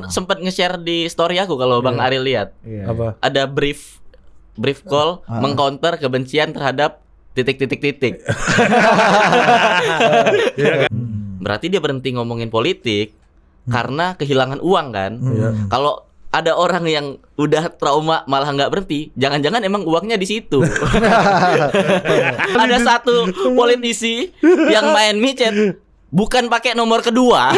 sempat nge-share di story aku kalau Bang Ariel lihat. Apa? Ada brief call mengcounter kebencian terhadap titik. Berarti dia berhenti ngomongin politik karena kehilangan uang kan. Kalau ada orang yang udah trauma malah nggak berhenti, jangan-jangan emang uangnya di situ. Ada satu politisi yang main micet bukan pakai nomor kedua.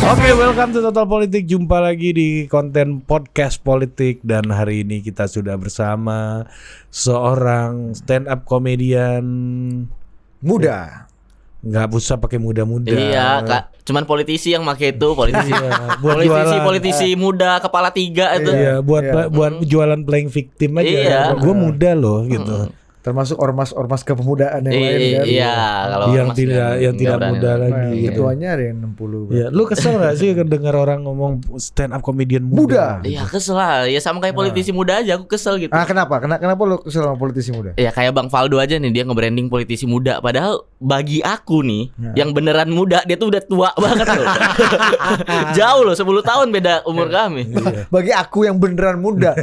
Oke, welcome to Total Politik. Jumpa lagi di konten podcast politik. Dan hari ini kita sudah bersama seorang stand up komedian muda. Nggak usah pakai muda-muda. Iya, Kak. Cuman politisi yang pakai itu, politisi muda kepala 3 itu. Iya, buat jualan playing victim aja. Iya. Gue muda loh gitu. Termasuk ormas kepemudaan yang lain kan. Iya, kalau yang tidak muda lagi. Ketuanya ada yang 60. Iya, lu kesel gak sih dengar orang ngomong stand up comedian muda? Iya, kesel lah. Ya sama kayak politisi muda aja, aku kesel gitu. Kenapa lu kesel sama politisi muda? Ya kayak Bang Faldo aja nih, dia nge-branding politisi muda. Padahal bagi aku nih, yang beneran muda, dia tuh udah tua banget loh. Jauh loh, 10 tahun beda umur kami. Bagi aku yang beneran muda.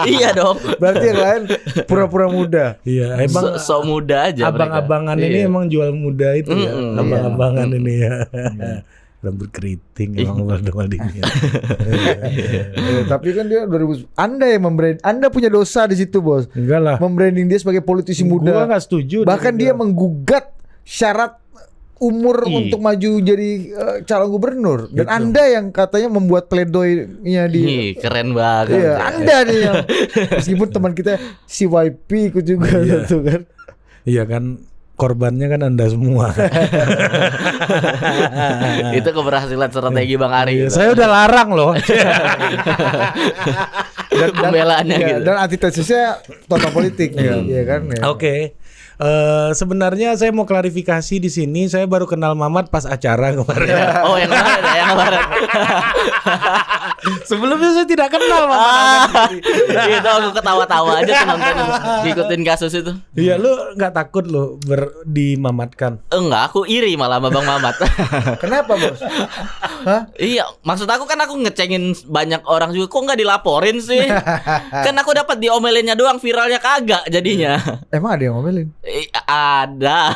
Iya dong. Berarti yang lain pura-pura muda. Iya, emang so muda aja. Abang-abangan ini emang jual muda itu ya. Abang-abangan ini ya. Rambut keriting emang Waldo-Waldinya. Tapi kan dia 2000. Anda punya dosa di situ, Bos. Enggak lah. Membranding dia sebagai politisi muda. Gua enggak setuju. Bahkan dia menggugat syarat umur untuk maju jadi calon gubernur. Dan gitu. Anda yang katanya membuat pledoinya di keren banget. Iya, Anda nih yang meskipun teman kita si YP ikut juga gitu kan. Iya kan, korbannya kan Anda semua. Itu keberhasilan strategi Bang Ari. Iya, saya udah larang loh. Dan pembelaannya gitu. Dan antitesisnya total politik ya kan. Ya. Oke. Sebenarnya saya mau klarifikasi di sini. Saya baru kenal Mamat pas acara kemarin. Oh, yang kemarin. Sebelumnya saya tidak kenal Mamat. Itu aku ketawa-tawa aja nonton ngikutin kasus itu. Iya, lu nggak takut lu dimamatkan? Enggak, aku iri malah sama Bang Mamat. Kenapa, Bos? Hah? Iya, maksud aku kan aku ngecengin banyak orang juga, kok nggak dilaporin sih? Kan aku dapat diomelinnya doang, viralnya kagak jadinya. Emang ada yang ngomelin? Ada.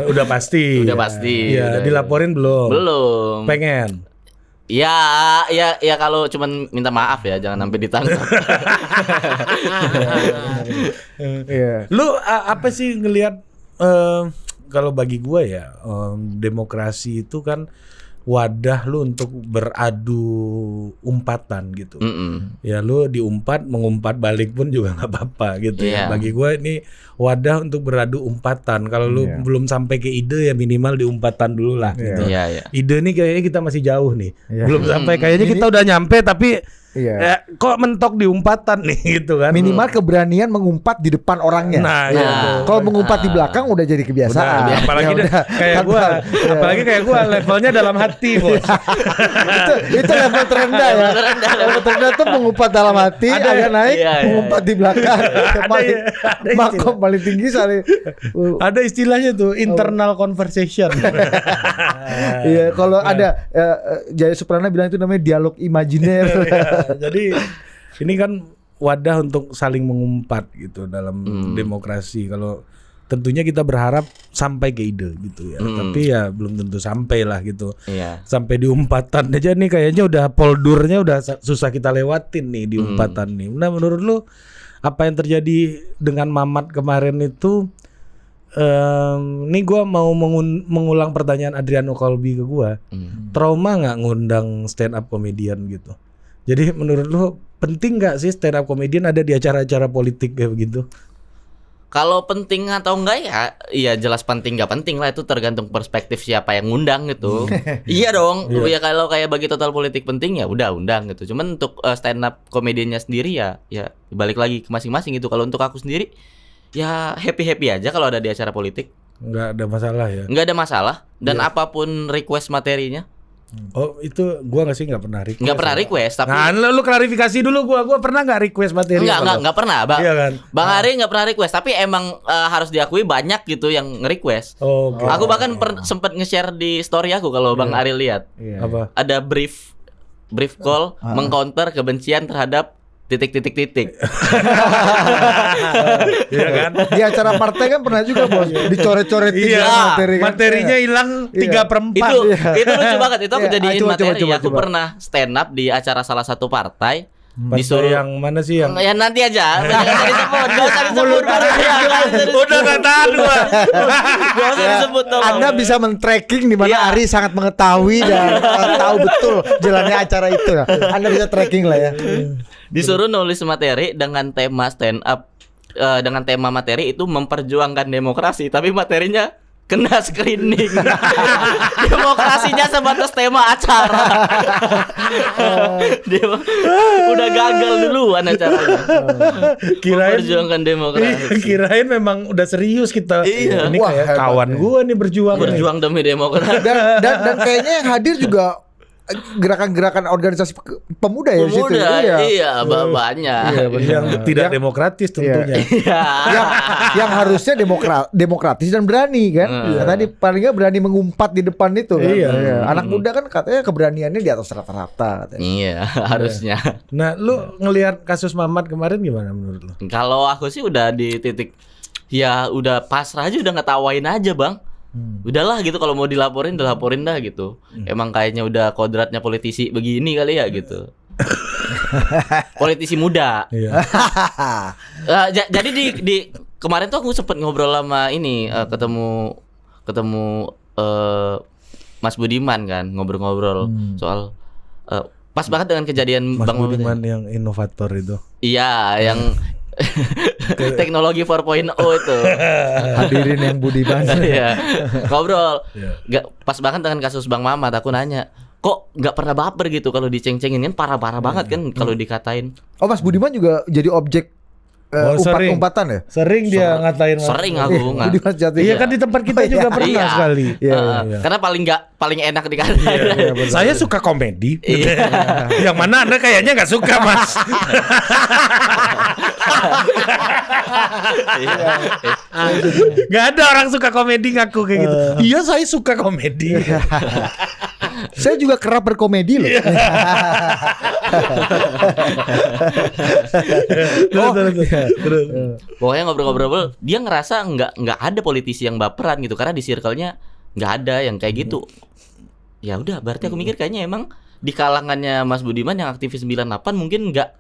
Udah pasti. Iya, dilaporin belum? Belum. Pengen. Ya kalau cuman minta maaf ya, jangan sampai ditangkap. Lu apa sih ngelihat kalau bagi gua ya, demokrasi itu kan wadah lu untuk beradu umpatan gitu. Ya lu diumpat, mengumpat balik pun juga nggak apa-apa gitu ya. Bagi gua ini wadah untuk beradu umpatan. Kalau lu belum sampai ke ide ya minimal diumpatan dulu lah gitu. Ide nih kayaknya kita masih jauh nih. Belum sampai, kayaknya kita udah nyampe tapi ya, kok mentok di umpatan nih gitu kan. Minimal keberanian mengumpat di depan orangnya. Kalau mengumpat di belakang udah jadi kebiasaan. Apalagi kayak gua levelnya dalam hati, Bos. itu level terendah ya. Level terendah tuh mengumpat dalam hati, agak naik mengumpat di belakang. Makom paling tinggi saling. Ada istilahnya tuh internal conversation. Iya, kalau ada Jaya Suprana bilang itu namanya dialog imajiner. Jadi ini kan wadah untuk saling mengumpat gitu dalam demokrasi. Kalau tentunya kita berharap sampai ke ide gitu ya. Tapi ya belum tentu sampai lah gitu. Sampai di umpatan aja nih kayaknya udah poldurnya udah susah kita lewatin nih di umpatan nih. Nah, menurut lu apa yang terjadi dengan Mamat kemarin itu? Ini gue mau mengulang pertanyaan Adriano Colby ke gue. Trauma nggak ngundang stand up comedian gitu? Jadi menurut lu penting nggak sih stand up comedian ada di acara-acara politik kayak begitu? Kalau penting atau enggak ya jelas penting nggak penting lah, itu tergantung perspektif siapa yang ngundang gitu. Iya dong. Ya kalau kayak bagi total politik penting ya udah undang gitu. Cuman untuk stand up komediannya sendiri ya balik lagi ke masing-masing gitu. Kalau untuk aku sendiri ya happy aja kalau ada di acara politik. Nggak ada masalah ya? Nggak ada masalah. Dan apapun request materinya Oh itu gua nggak pernah request. Nggak pernah request, tapi Nah, lu klarifikasi dulu gua pernah nggak request materi? nggak pernah, Bang. Iya kan? Bang Ari nggak pernah request, tapi emang harus diakui banyak gitu yang nge-request. Oke. Aku bahkan sempet nge-share di story aku kalau Bang Ari lihat. Iya. Apa? Ada brief call mengcounter kebencian terhadap titik. Iya kan? Di acara partai kan pernah juga bos dicoret-coretin Iya, materi kan. materinya hilang 3/4. Itu lucu banget. Itu aku Iya, jadiin coba, materi. coba, Aku coba. pernah stand up di acara salah satu partai. Partai Disuruh yang mana sih yang ya nanti aja. Jangan usah disebut. Gak usah disebut. udah nggak tahan gua. Gak usah disebut dong. Anda bisa men-tracking di mana Iya. Ari sangat mengetahui dan tahu betul jalannya acara itu. Anda bisa tracking lah ya. Disuruh nulis materi dengan tema stand up, dengan tema materi itu memperjuangkan demokrasi, tapi materinya kena screening. Demokrasinya sebatas tema acara. Dia udah gagal duluan acaranya. Memperjuangkan demokrasi. Kirain memang udah serius kita. Iya. Ini Wah, kayak hebat kawan ya. gua nih berjuang. Berjuang demi demokrasi. Dan kayaknya yang hadir juga gerakan-gerakan organisasi pemuda ya di situ. Pemuda, Iya. iya, banyak. Iya, benar. Yang tidak Yang- demokratis tentunya. Iya. yang harusnya demokratis dan berani kan. Ya, tadi paling nggak berani mengumpat di depan itu kan. Iya. Iya. Anak muda kan katanya keberaniannya di atas rata-rata katanya. Iya, harusnya. Nah, lu ngelihat kasus Mamat kemarin gimana menurut lu? Kalau aku sih udah di titik ya udah pasrah aja, udah ngetawain aja, Bang. Udahlah gitu, kalau mau dilaporin dah gitu. Emang kayaknya udah kodratnya politisi begini kali ya gitu. Politisi muda. Iya. Jadi di kemarin tuh aku sempet ngobrol sama ini ketemu Mas Budiman kan, ngobrol-ngobrol soal pas banget dengan kejadian Mas Bang Mamat. Budiman yang inovator itu. Iya, yang teknologi 4.0 itu. Hadirin yang budiman. Iya. Ngobrol. Iya. Pas banget dengan kasus Bang Mamat, aku nanya, kok nggak pernah baper gitu kalau diceng-cengin, kan parah-parah banget kan kalau dikatain. Oh, Mas Budiman juga jadi objek sering. umpat-umpatan ya? Sering dia ngatain Mas. Sering aku nggak. Budiman Sujatmiko. Iya kan di tempat kita juga pernah Iya. sekali. Iya, iya. Karena paling enak dikatain. Saya suka komedi. Iya. Yang mana Anda kayaknya nggak suka, Mas. Gak ada orang suka komedi ngaku kayak gitu. Iya, saya suka komedi. Saya juga kerap berkomedi loh. Terus. Pokoknya ngobrol-ngobrol, dia ngerasa nggak ada politisi yang baperan gitu, karena di circle-nya nggak ada yang kayak gitu. Ya udah, berarti aku mikir kayaknya emang di kalangannya Mas Budiman yang aktivis 98 mungkin nggak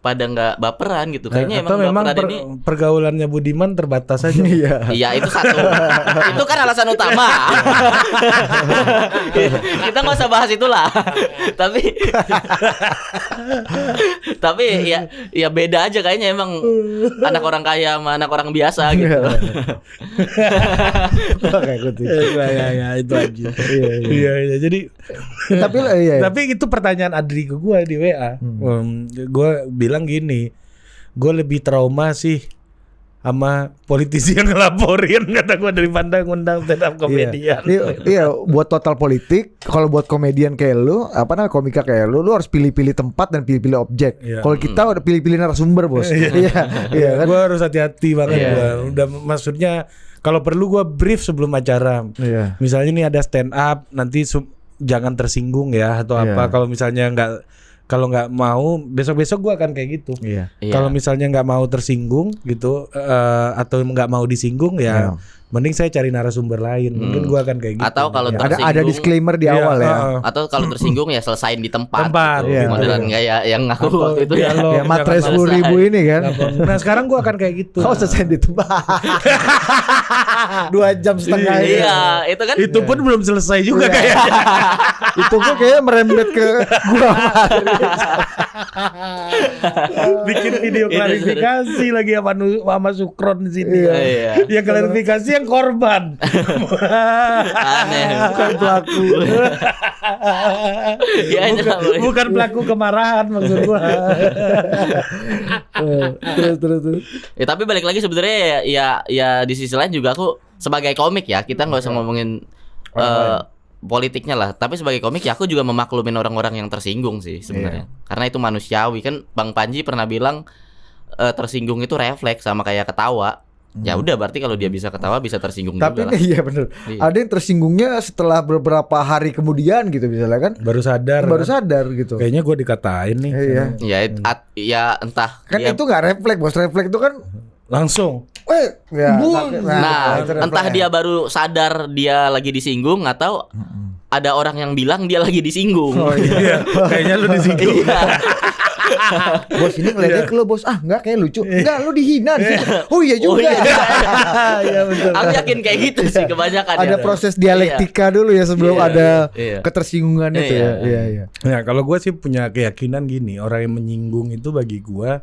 pada nggak baperan gitu. Kayaknya Atau memang baperan ini pergaulannya Budiman terbatas aja. Iya. iya itu satu. Itu kan alasan utama. Kita nggak usah bahas itulah. Tapi ya beda aja kayaknya, emang anak orang kaya sama anak orang biasa gitu. Kayak gitu. Ya, itu aja. Iya. Jadi tapi itu pertanyaan Adri ke gue di WA. Gue bilang gini, gue lebih trauma sih sama politisi yang ngelaporin, kata gue, daripada ngundang stand up komedian. Iya, buat total politik, kalau buat komedian kayak lu, komika kayak lu harus pilih-pilih tempat dan pilih-pilih objek. Iya. Kalau kita udah pilih-pilih narasumber, Bos. Iya kan? Gue harus hati-hati banget. Iya. Gua. Udah, maksudnya kalau perlu gue brief sebelum acara. Iya. Misalnya nih ada stand up, nanti jangan tersinggung ya atau Iya. apa. Kalau misalnya nggak mau, besok-besok gue akan kayak gitu. Iya. Iya. Kalau misalnya nggak mau tersinggung gitu, atau nggak mau disinggung ya, mending saya cari narasumber lain. Mungkin gue akan kayak gitu. Atau kalau Ada tersinggung, disclaimer di awal ya. atau kalau tersinggung ya selesain di tempat. Gitu. Iya. Modelan kayak yang ngaku Atau waktu itu ya. dialog, Ya, matre jangan 10.000 ini kan. Nah sekarang gue akan kayak gitu. Kau selesai di tempat. 2 jam setengah. Iya, itu kan Itu pun belum selesai juga kayaknya. Itu kok kayaknya merembet ke gua. Bikin video Itu klarifikasi lagi sama Sukron di sini. Iya. Yang klarifikasi yang korban. aneh. Bukan pelaku. Iya, Bukan pelaku kemarahan maksud gua. Terus. Ya tapi balik lagi sebenarnya ya di sisi lain juga aku sebagai komik ya, kita nggak usah ngomongin politiknya lah. Tapi sebagai komik ya aku juga memaklumin orang-orang yang tersinggung sih sebenarnya. Karena itu manusiawi kan. Bang Panji pernah bilang tersinggung itu refleks sama kayak ketawa. Ya udah berarti kalau dia bisa ketawa bisa tersinggung Tapi juga lah. iya bener. Ada yang tersinggungnya setelah beberapa hari kemudian gitu misalnya kan. Baru sadar gitu. Kayaknya gue dikatain nih. Iya. Ya entah Kan dia, itu nggak refleks, bos. Refleks itu kan Langsung. ya, itu entah refleks. dia baru sadar dia lagi disinggung atau ada orang yang bilang dia lagi disinggung. Oh iya. Iya, kayaknya lu disinggung. Bos ini ngeledek lo bos. Enggak kayak lucu. Enggak lu dihina di situ. Oh iya juga. Iya betul. Aku yakin kayak gitu sih kebanyakan. Ada ya. proses dialektika dulu ya sebelum Iya, ada iya. ketersinggungan itu ya. Iya. Nah, kalau gue sih punya keyakinan gini, orang yang menyinggung itu bagi gue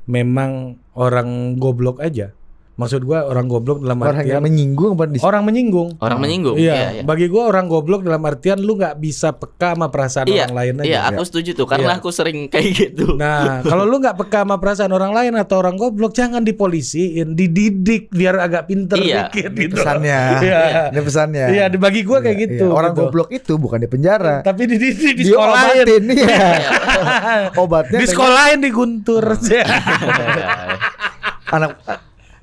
memang orang goblok aja. Maksud gue orang goblok dalam Orang yang artian menyinggung apa orang menyinggung. Orang menyinggung. Iya, bagi gue orang goblok dalam artian lu nggak bisa peka sama perasaan orang lain aja. Iya, aku setuju tuh karena aku sering kayak gitu. Nah, kalau lu nggak peka sama perasaan orang lain atau orang goblok, jangan dipolisiin, dididik biar agak pinter dikit gitu. Pesannya. Iya. Ini pesannya. Iya, dibagi gue kayak gitu. Iya. Orang gitu. goblok itu bukan di penjara. Tapi dididik di Dia sekolahin. obatin iya. Obatnya Di sekolahin diguntur.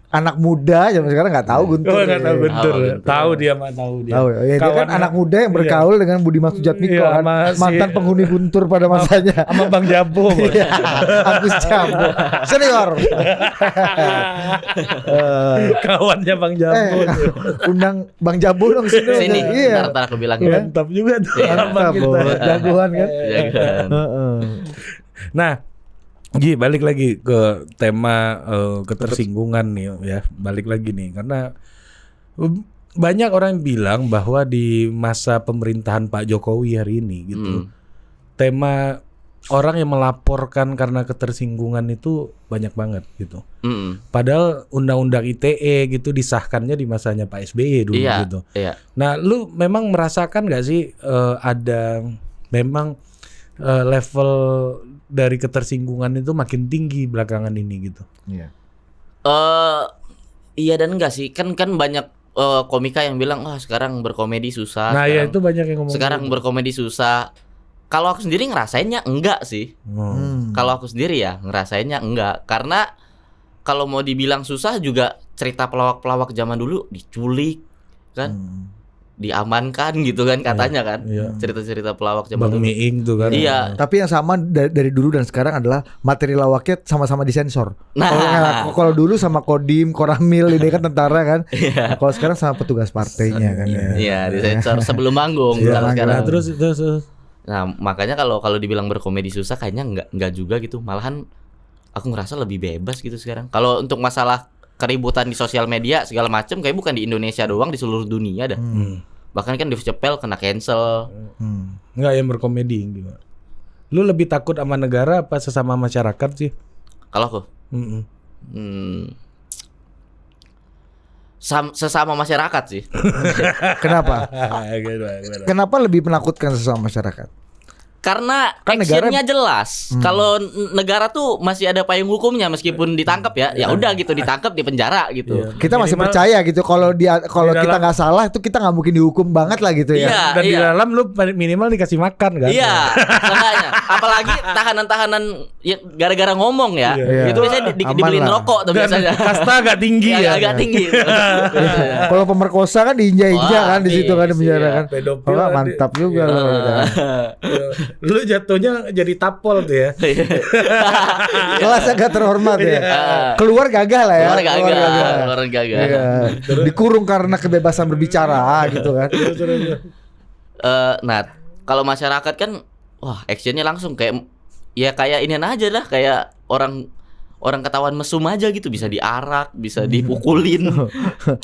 anak muda zaman sekarang nggak tahu Guntur. Oh, nggak tahu Guntur. Oh, Guntur. Tahu dia mah tahu dia. Tahu ya. Dia kan anak muda yang bergaul dengan Budiman Sujatmiko Iya, kan. masih. Mantan penghuni Guntur pada masanya. Sama Bang Jabo. Iya, Agus Jambo senior. Kawannya Bang Jabo. Undang Bang Jabo dong sini. Sini, Iya. ntar aku bilang Mantap juga tuh. Mantap, Kita. Bos. Jagoan kan. Jangan. Heeh. Nah, Gi, balik lagi ke tema ketersinggungan nih ya. Balik lagi nih karena banyak orang yang bilang bahwa di masa pemerintahan Pak Jokowi hari ini gitu. Tema orang yang melaporkan karena ketersinggungan itu banyak banget gitu. Padahal undang-undang ITE gitu disahkannya di masanya Pak SBY dulu gitu. Iya. Nah, lu memang merasakan gak sih ada memang level dari ketersinggungan itu makin tinggi belakangan ini gitu? Iya. Iya dan enggak sih. Kan banyak komika yang bilang sekarang berkomedi susah. Nah, ya itu banyak yang ngomong. Sekarang berkomedi susah. Kalau aku sendiri ngerasainnya enggak sih. Kalau aku sendiri ya ngerasainnya enggak. Karena kalau mau dibilang susah juga cerita pelawak-pelawak zaman dulu diculik kan. Diamankan gitu kan katanya kan. Cerita-cerita pelawak zaman Bang dulu. Miing tuh kan. Iya. Tapi yang sama dari dulu dan sekarang adalah materi lawaknya sama-sama disensor. Nah. Kalau dulu sama Kodim, Koramil ini kan tentara kan. Nah, kalau sekarang sama petugas partainya kan. Iya, disensor sebelum manggung kalau sekarang. Nah, terus Nah, makanya kalau dibilang berkomedi susah kayaknya enggak juga gitu. Malahan aku ngerasa lebih bebas gitu sekarang. Kalau untuk masalah keributan di sosial media segala macam kayak bukan di Indonesia doang, di seluruh dunia dah. Bahkan kan Dave Chappelle kena cancel. enggak yang berkomedi gitu. Lu lebih takut sama negara apa sesama masyarakat sih? Kalau aku sesama masyarakat sih. Kenapa? Kenapa lebih menakutkan sesama masyarakat? Karena Kan actionnya jelas. Kalau negara tuh masih ada payung hukumnya meskipun ditangkap ya udah gitu ditangkap di penjara gitu. Iya. Kita masih Minimal- percaya gitu kalau kita dalam- nggak salah itu kita nggak mungkin dihukum banget lah gitu ya. Iya. Dan di dalam lu minimal dikasih makan kan? Iya, makanya. Apalagi tahanan-tahanan ya, gara-gara ngomong ya. Iya. Itu biasanya Aman dibeliin lah. rokok tuh biasanya. Kasta agak tinggi Iya, ya. agak tinggi. Kalau pemerkosa kan diinjak-injak Wah, kan di situ kan di penjara iya. kan. Pedofil Oh, ada. mantap juga loh. Lu jatuhnya jadi tapol tuh ya. Kelasnya gak terhormat ya. Iya. Keluar gagah lah ya. Keluar gagal. Iya. Dikurung karena kebebasan berbicara gitu kan. Nah, kalau masyarakat kan wah, actionnya langsung kayak ini aja lah kayak orang ketahuan mesum aja gitu bisa diarak, bisa dipukulin.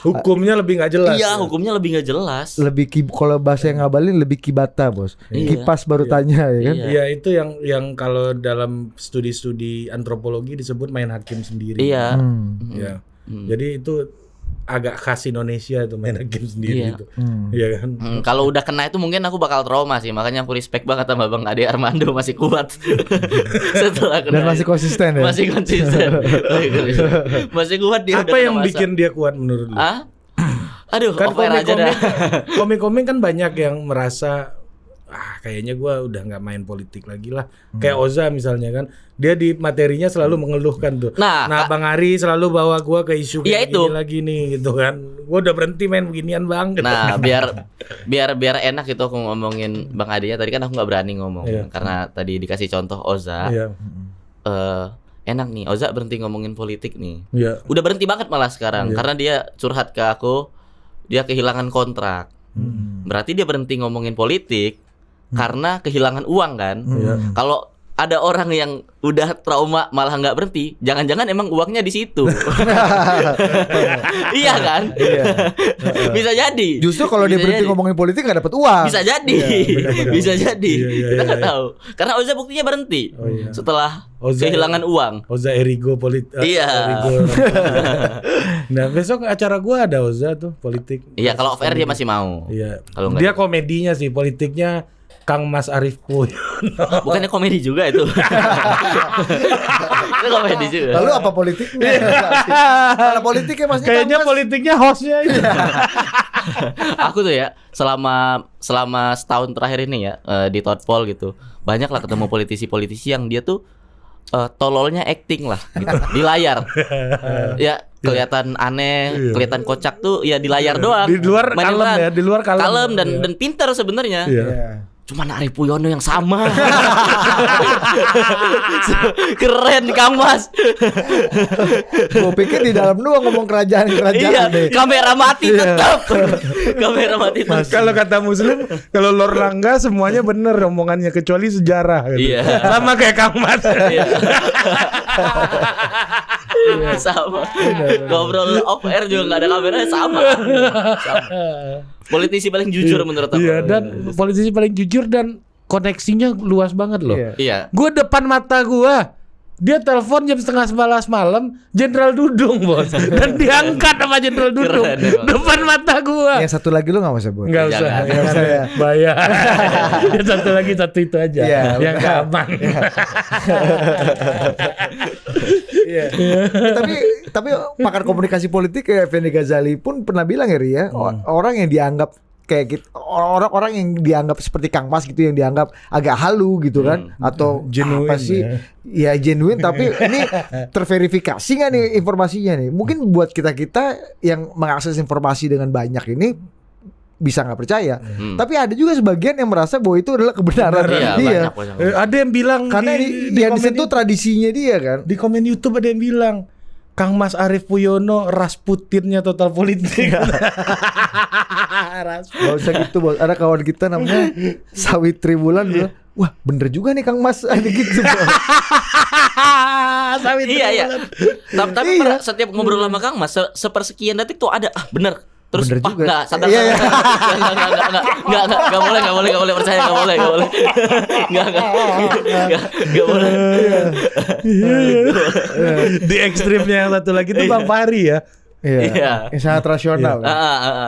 Hukumnya lebih nggak jelas. Iya, hukumnya lebih nggak jelas. Lebih kalau bahasa yang ngabalin lebih kibata, Bos. Iya. Kipas baru tanya ya kan. Iya. Iya, itu yang kalau dalam studi-studi antropologi disebut main hakim sendiri. Iya. Ya. Jadi itu agak khas Indonesia itu main hakim sendiri Iya. itu. Iya kan? Kalau udah kena itu mungkin aku bakal trauma sih, makanya aku respect banget sama Bang Ade Armando masih kuat. Setelah kena Dan masih itu. konsisten ya. Masih konsisten. Masih kuat dia. Apa udah yang kena masa. bikin dia kuat menurut lu? Aduh, Kan off air aja dah. komik-komik kan banyak yang merasa kayaknya gua udah nggak main politik lagi lah. Kayak Oza misalnya kan, dia di materinya selalu mengeluhkan tuh. Nah, Bang Ari selalu bawa gua ke isu Iya kayak itu. gini lagi nih gitu kan. Gua udah berhenti main beginian Bang. Nah, biar enak itu aku ngomongin Bang Adinya. Tadi kan aku nggak berani ngomong karena tadi dikasih contoh Oza. Iya. Enak nih, Oza berhenti ngomongin politik nih. Iya. Udah berhenti banget malah sekarang karena dia curhat ke aku, dia kehilangan kontrak. Berarti dia berhenti ngomongin politik karena kehilangan uang kan. Kalau ada orang yang udah trauma malah nggak berhenti, jangan-jangan emang uangnya di situ. Iya kan? Bisa jadi. Justru kalau dia berhenti ngomongin politik nggak dapat uang. Bisa jadi. Bisa jadi. Kita nggak tahu. Karena Oza buktinya berhenti setelah kehilangan uang. Oza Erigo politik. Iya. Nah, besok acara gua ada Oza tuh politik. Iya, kalau off air dia masih mau. Iya. Kalau nggak Dia komedinya sih, politiknya Kang Mas Arief Puyono. bukannya komedi juga itu. Itu komedi juga. Lalu apa politiknya? Kalau politiknya Mas Kayaknya politiknya hostnya itu. Aku tuh ya selama setahun terakhir ini ya di Thoughtful gitu, banyak lah ketemu politisi-politisi yang dia tuh tololnya acting lah gitu, di layar. Ya kelihatan aneh, kelihatan kocak tuh ya di layar doang. Di luar Main kalem peran. ya, di luar kalem. Dan pintar sebenarnya. Cuman Ari Puyono yang sama. Keren Kang Mas. Gue pikir di dalam doang ngomong kerajaan Iya, deh. kamera mati tetap. Kamera mati tetap. Kalau kata Muslim, kalau Lor Langga semuanya bener omongannya kecuali sejarah gitu. Iya. Sama kayak Kang Mas. Iya. Sama. Ngobrol off air juga nggak ada kameranya sama. Politisi paling jujur menurut aku. Iya, dan politisi paling jujur dan koneksinya luas banget loh. Iya. Gue depan mata gua, dia telepon jam 11:30 malam, Jenderal Dudung bos, dan diangkat sama Jenderal Dudung depan mata gua. Yang satu lagi lu nggak mau sebut? Nggak usah, Jangan. nggak usah ya. Bayar. Yang satu lagi satu itu aja, Iya, yang aman. Iya. Tapi pakar komunikasi politik kayak Fendi Ghazali pun pernah bilang ya Ri ya, orang yang dianggap kayak gitu, orang-orang yang dianggap seperti Kang Mas gitu, yang dianggap agak halu gitu kan, atau Genuine apa sih? Ya genuine, tapi ini terverifikasi nggak nih informasinya nih? Mungkin buat kita yang mengakses informasi dengan banyak ini bisa nggak percaya, tapi ada juga sebagian yang merasa bahwa itu adalah kebenaran. Iya, banyak. Ada yang bilang Karena dia di situ tradisinya dia kan. di komen YouTube ada yang bilang Kang Mas Arief Puyono Rasputinnya total politik. Gak usah gitu bos. Ada kawan kita namanya Sawitri Bulan bilang, wah bener juga nih Kang Mas. Ada gitu bos. Iya. Tapi setiap ngobrol sama Kang Mas sepersekian detik tuh ada bener. Terus Bener juga. Enggak, sadar. Iya, iya. Enggak boleh percaya, enggak boleh. Enggak boleh. Di ekstrimnya yang satu lagi tuh Bang Fahri ya. Iya. Yang sangat rasional.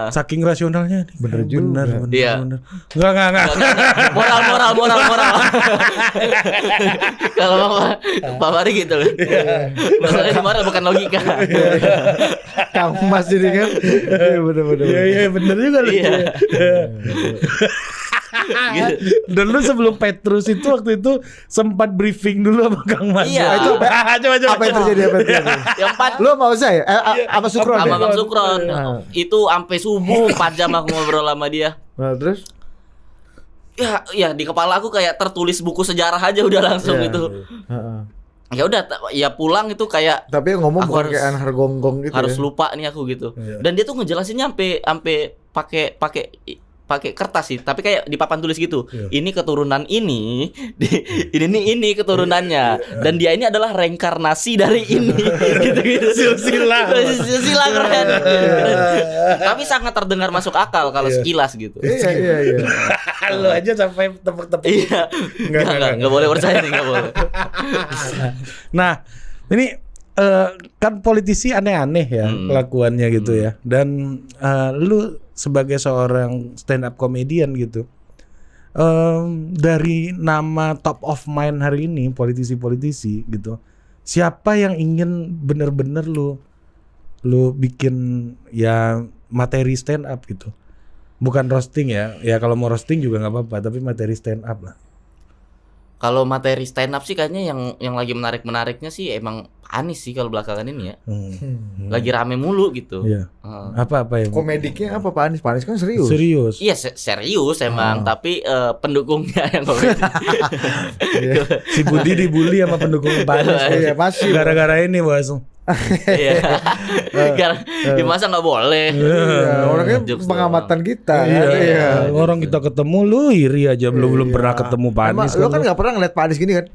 Saking rasionalnya nih. Bener juga. Iya. Bener. Enggak. Moral. Kalau Pak Fahri gitu kan. Masalahnya di moral bukan logika. Kang Mas ini kan. Iya bener. Iya bener juga loh. Iya. Dan lu sebelum Petrus itu waktu itu sempat briefing dulu sama Kang Mas. Iya. Itu Coba. Apa yang terjadi? Yang 4 Lu mau saya? Sama Sukron sama ya? Bang Sukron. Itu sampai subuh 4 jam aku ngobrol sama dia. Nah, terus? Ya di kepala aku kayak tertulis buku sejarah aja udah langsung itu. Ya udah ya pulang itu kayak Tapi yang ngomong aku bukan kayak anak gonggong gitu. harus ya? lupa nih aku gitu. Dan dia tuh ngejelasinnya sampai pakai kertas sih, tapi kayak di papan tulis gitu. Ini keturunan ini, ini keturunannya, dan dia ini adalah reinkarnasi dari ini, gitu. Silsilah keren. Tapi sangat terdengar masuk akal kalau sekilas gitu. Iya. Lu aja sampai tepuk-tepuk. Iya, nggak boleh percaya nih, nggak boleh. Nah, ini kan politisi aneh-aneh ya kelakuannya gitu ya. Dan lu sebagai seorang stand up comedian gitu, dari nama top of mind hari ini politisi-politisi gitu, siapa yang ingin bener-bener lu bikin ya materi stand up gitu. Bukan roasting ya. Ya kalau mau roasting juga nggak apa-apa, tapi materi stand up lah. Kalau materi stand up sih kayaknya yang lagi menariknya sih emang Pak Anies sih kalau belakangan ini ya. Lagi rame mulu gitu. Iya. Apa yang Komediknya apa Pak Anies? Pak Anies kan serius. serius? Iya serius emang, tapi pendukungnya yang komedi. Si Budi dibully sama pendukung Pak Anies. Iya, masih. Gara-gara ini Bos. Iya. Ya masa nggak boleh. Iya, orangnya Jokes pengamatan kita. Iya. Iya. Orang kita ketemu lu iri aja belum pernah ketemu Pak Emang Anies. lo kan nggak pernah ngeliat Pak Anies gini kan?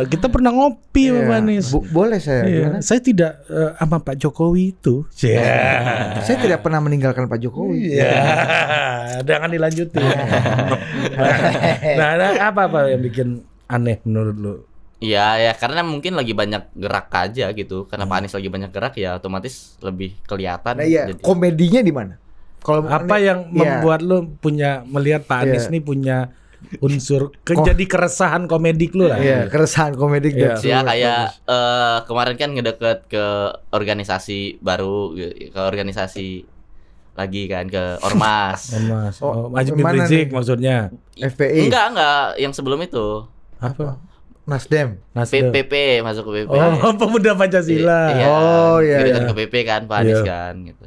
Kita pernah ngopi sama Pak Anies. Boleh saya. Iya. Gimana? Saya tidak sama Pak Jokowi itu. Saya tidak pernah meninggalkan Pak Jokowi. Iya. Jangan dilanjutin. Nah, apa yang bikin aneh menurut lu? Iya ya karena mungkin lagi banyak gerak aja gitu. Karena Pak Anies lagi banyak gerak ya otomatis lebih kelihatan. Nah iya, Jadi- komedinya di mana? Kalau Apa yang iya. membuat lu punya melihat Pak Anies Iya. nih punya unsur jadi keresahan komedik lu lah. Iya, keresahan komedik Iya. dan Ya kayak kemarin kan ngedeket ke organisasi baru, ke organisasi lagi kan ke Ormas. Mas, Oh, Maju bin mana Rizik nih? maksudnya. FPI, Enggak yang sebelum itu. Apa? Nasdem. Nasdem. PP masuk ke PP. Oh, pemuda Pancasila. Iya, Oh, iya, ngedeket iya. ke PP kan Pak Anies Iya. kan gitu.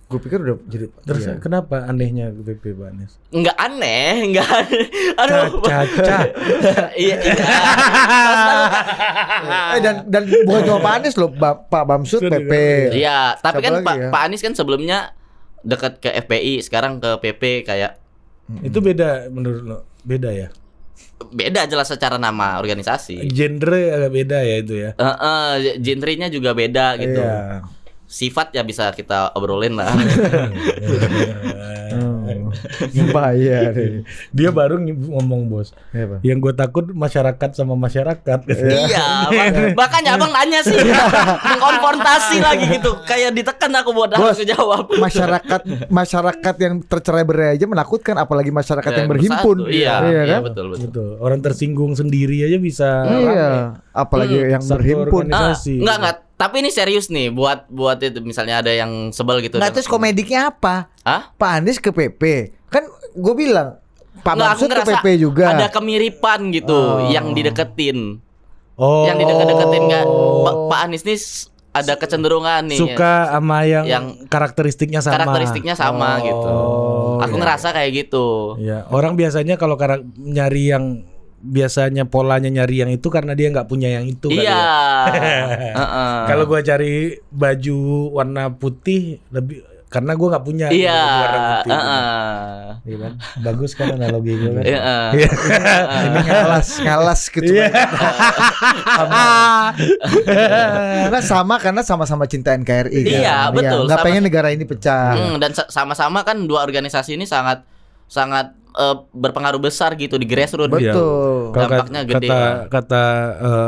Gue pikir udah jadi. Terus iya. kenapa anehnya ke PP Pak Anies? Enggak aneh, enggak aneh. Aduh. Caca. Iya. Dan bukan cuma Pak Anies loh, Pak Bamsud PP. Iya, tapi Siapa kan lagi Pak ya? Pak Anies kan sebelumnya dekat ke FPI, sekarang ke PP kayak Itu beda menurut lo? Beda ya? beda jelas secara nama organisasi. Genre agak beda ya itu ya. Genrenya juga beda gitu. Iya. Sifat ya bisa kita obrolin lah. Bayar. Dia baru ngomong bos. Apa? Yang gue takut masyarakat sama masyarakat. Iya, makanya abang nanya sih, mengkonfrontasi lagi gitu, kayak ditekan aku buat harus Bos, jawab. Masyarakat yang tercerai berai aja menakutkan, apalagi masyarakat yang berhimpun. Bersatu. Iya, Iya iya kan? betul betul. Betul. Orang tersinggung sendiri aja bisa. Iya, apalagi yang Satu berhimpun. organisasi. Enggak. Tapi ini serius nih buat itu misalnya ada yang sebel gitu. Nggak, terus komediknya apa? Hah? Pak Anies ke PP. Kan gue bilang Pak Nggak, aku Bamsud ke ngerasa PP juga. ada kemiripan gitu yang dideketin. Oh. Yang dideketin nggak Pak Anies nih ada kecenderungan nih Suka sama yang karakteristiknya sama. karakteristiknya sama gitu. Aku ngerasa kayak gitu. Ya, orang biasanya kalau nyari yang biasanya polanya nyari yang itu karena dia nggak punya yang itu kali Iya. ya. Kalau gua cari baju warna putih lebih karena gua nggak punya Iya. baju warna putih. Iya kan? Bagus kan analogi gua kan. Iya. Ini ngalas gitu. Iya. Nggak sama karena sama-sama cinta NKRI. Iya, kan? betul. Nggak Sama- pengen negara ini pecah. Dan sama-sama kan dua organisasi ini sangat berpengaruh besar gitu di grassroots. Iya. Betul. Kalau Dampaknya gede lah. kata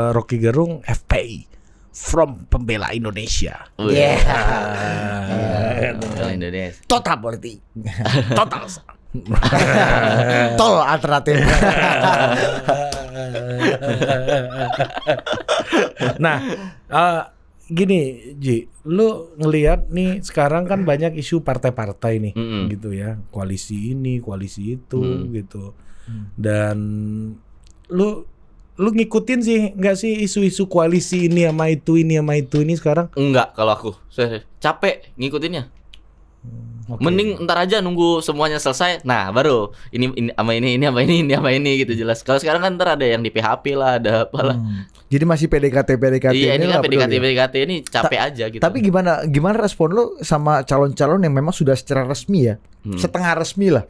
Rocky Gerung FPI from pembela Indonesia. Iya. Ah. Indonesia. Total politik. Total. Tol alternatif. Nah, gini Ji, lu ngelihat nih sekarang kan banyak isu partai-partai nih, gitu ya, koalisi ini, koalisi itu, gitu. Dan lu ngikutin sih nggak sih isu-isu koalisi ini sama itu ini sekarang? Enggak kalau aku. Serius. Capek ngikutinnya. Mending ntar aja nunggu semuanya selesai. Nah, baru ini sama ini sama ini gitu jelas. Kalau sekarang kan ntar ada yang di PHP lah, ada apalah. Jadi masih PDKT Iya, ini kan nggak peduli. PDKT ini capek aja gitu. Tapi gimana respon lo sama calon-calon yang memang sudah secara resmi ya, setengah resmi lah,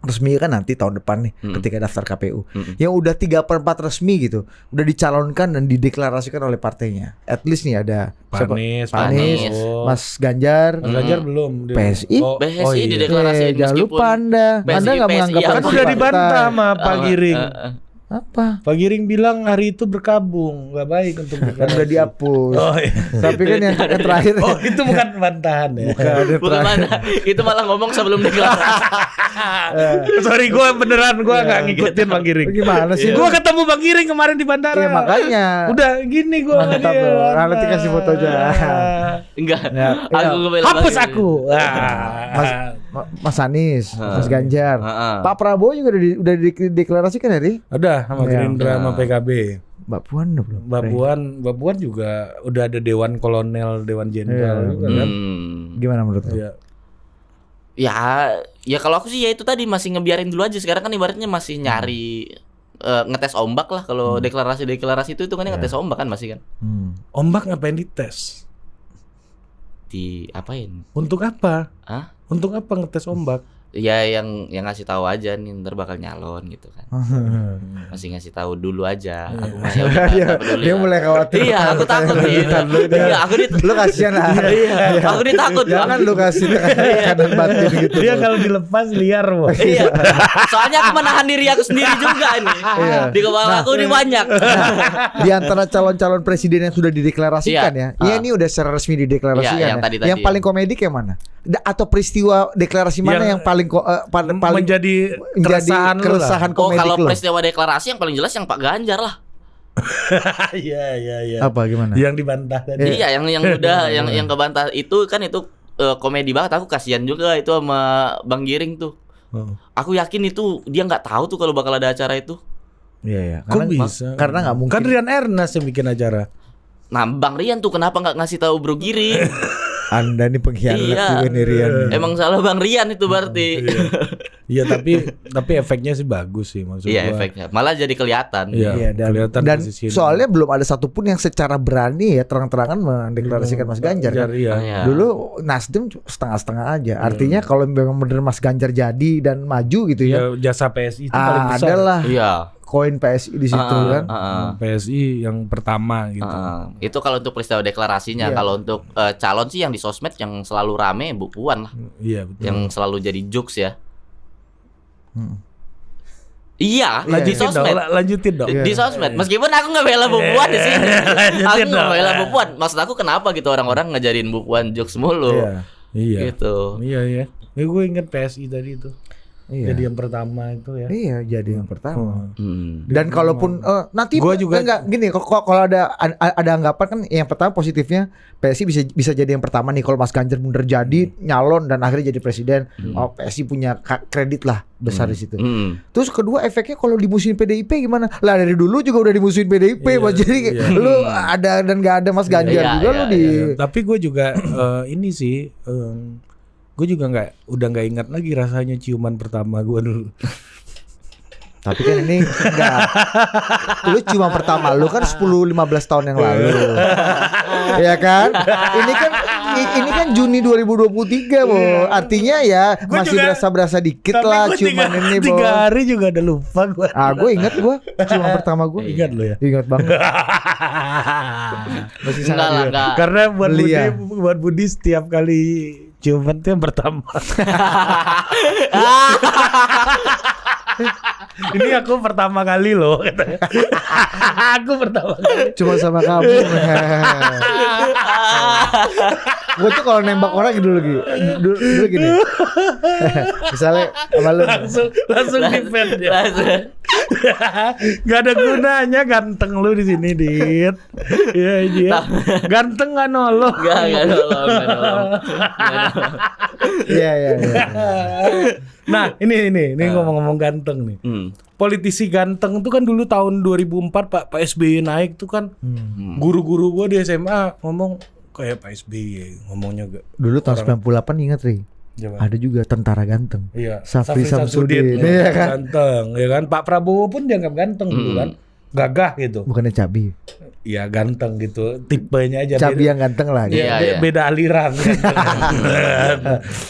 resmi kan nanti tahun depan nih ketika daftar KPU, yang udah 3/4 resmi gitu, udah dicalonkan dan dideklarasikan oleh partainya. At least nih ada siapa? Anies, Pak Anies, oh. Mas Ganjar, Mas Ganjar belum. PSI. PSI iya. dideklarasiin Jangan meskipun lupa Anda PSI nggak menganggap yang Kan udah dibantah sama Pak Oh, Giring. Apa? Pak Giring bilang hari itu berkabung, nggak baik untuk Kan deklarasi. udah dihapus. Oh, iya. Tapi kan yang terakhir. Oh, itu bukan bantahan ya. Bukan mana? Itu malah ngomong sebelum deklarasi. Sorry, gue beneran gue nggak ngikutin Bang Giring. Gimana sih? Gue ketemu Bang Giring kemarin di bandara. Iya makanya. Udah gini gue sama Mantap dia. loh. Nanti kasih foto aja. Enggak. Ya, Aku iya. ngebela Hapus Bang aku. Mas Anies, Mas Ganjar, Heeh. Pak Prabowo juga udah dideklarasikan ya, Ri? Udah sama Iya. Gerindra sama PKB. Mbak Puan udah belum? Mbak Puan juga udah ada Dewan Kolonel, Dewan Jenderal juga kan. Gimana menurut lu? Iya. Ya kalau aku sih ya itu tadi masih ngebiarin dulu aja. Sekarang kan ibaratnya masih nyari ngetes ombak lah. Kalau deklarasi itu kan ngetes ombak kan masih kan. Ombak ngapain dites? Diapain? Untuk apa? Hah? Untuk apa ngetes ombak? Ya yang ngasih tahu aja nih ntar bakal nyalon gitu kan. Masih ngasih tahu dulu aja. Aku masih nggak peduli Dia lah. mulai khawatir. Iya, aku takut nih. Iya, aku Lu kasihan lah. Iya, aku ditakut. Jangan lu kasih tekanan batin gitu. Dia kalau dilepas liar, Bos. Iya. Soalnya aku menahan diri aku sendiri juga nih. Iya. Di kepala aku ini banyak. Di antara calon-calon presiden yang sudah dideklarasikan Iya. ya. Ini udah secara resmi dideklarasikan Iya, yang ya. tadi-tadi. Yang paling komedik yang mana? Atau peristiwa deklarasi mana yang paling menjadi keresahan lu lah. keresahan Oh, komedik kalau lu? peristiwa deklarasi yang paling jelas yang Pak Ganjar lah. Iya. Apa gimana? Yang dibantah tadi. Iya, yang udah yang kebantah itu kan itu komedi banget. Aku kasihan juga itu sama Bang Giring tuh. Aku yakin itu dia nggak tahu tuh kalau bakal ada acara itu. Iya. Kok bisa? Karena nggak mungkin. Kan Rian Ernest yang bikin acara. Nah, Bang Rian tuh kenapa nggak ngasih tahu Bro Giring? Anda nih pengkhianat Iya. juga nih Rian. Emang salah Bang Rian itu berarti. Iya, tapi efeknya sih bagus sih maksud Iya, gua. efeknya. Malah jadi kelihatan. Iya, kelihatan dan posisinya. soalnya belum ada satupun yang secara berani ya terang-terangan mendeklarasikan Mas Ganjar kan. Iya. Iya. Dulu Nasdem setengah-setengah aja. Artinya kalau memang bener Mas Ganjar jadi dan maju gitu ya. Ya, jasa PSI itu paling besar. Adalah Iya. koin PSI di situ kan. PSI yang pertama gitu. Itu kalau untuk peristiwa deklarasinya. Iya. Kalau untuk calon sih yang di sosmed yang selalu rame Bu Puan lah. Iya, betul. Yang selalu jadi jokes ya. Iya, di Lanjutin dong, sosmed. lanjutin dong. Di sosmed. Meskipun aku nggak bela Bu Puan di sini. Aku nggak bela Bu Puan. Maksud aku kenapa gitu orang-orang ngajarin Bu Puan jokes mulu. Iya. Gitu. Iya. Ya, gue inget PSI tadi itu. Iya. Jadi yang pertama itu ya. Iya, jadi yang pertama. Hmm. Dan kalaupun nanti Gua juga- enggak gini kalau ada anggapan kan yang pertama positifnya PSI bisa jadi yang pertama nih kalau Mas Ganjar bener jadi nyalon dan akhirnya jadi presiden. Oh, PSI punya kredit lah besar di situ. Terus kedua efeknya kalau dimusuhin PDIP gimana? Lah dari dulu juga udah dimusuhin PDIP, Mas. Jadi lu ada dan enggak ada Mas Ganjar Iya, juga iya, lu di Tapi gue juga ini sih gue juga udah nggak ingat lagi rasanya ciuman pertama gue dulu. Tapi kan ini enggak. Lu cuma pertama, lu kan 10-15 tahun yang lalu. Ya kan? Ini kan Juni 2023, Bo. Artinya ya Gua masih juga- berasa dikit Tapi lah gua ciuman ini, Bo. 3 hari juga udah lupa gue. Gue inget ciuman pertama gue. Ingat lo ya. Ingat banget. Masih Enggak lah, enggak. Karena buat Beli Budi, ya? buat Budi setiap kali ciuman itu yang pertama. Ini aku pertama kali loh. Aku pertama kali. Cuma sama kamu. Gue tuh kalau nembak orang dulu gini. Misalnya sama lu. Langsung defend ya. Langsung. Gak ada gunanya ganteng lu di sini, Dit. Iya. Ganteng gak nolong. Enggak nolong. Iya. Nah, ini ngomong-ngomong ganteng nih. Politisi ganteng tuh kan dulu tahun 2004 Pak SBY naik tuh kan. Guru-guru gua di SMA ngomong kayak Pak SBY ngomongnya gak. Dulu tahun 98 ingat, Ri. Coba. Ada juga tentara ganteng. Iya, Safri Samsudin. Iya, Iya kan? ganteng, ya kan? Pak Prabowo pun dianggap ganteng dulu kan. Gagah gitu. Bukannya Cabi. Iya, ganteng gitu. Tipenya aja Cabi beda. yang ganteng lah. Iya, Iya, iya. beda aliran.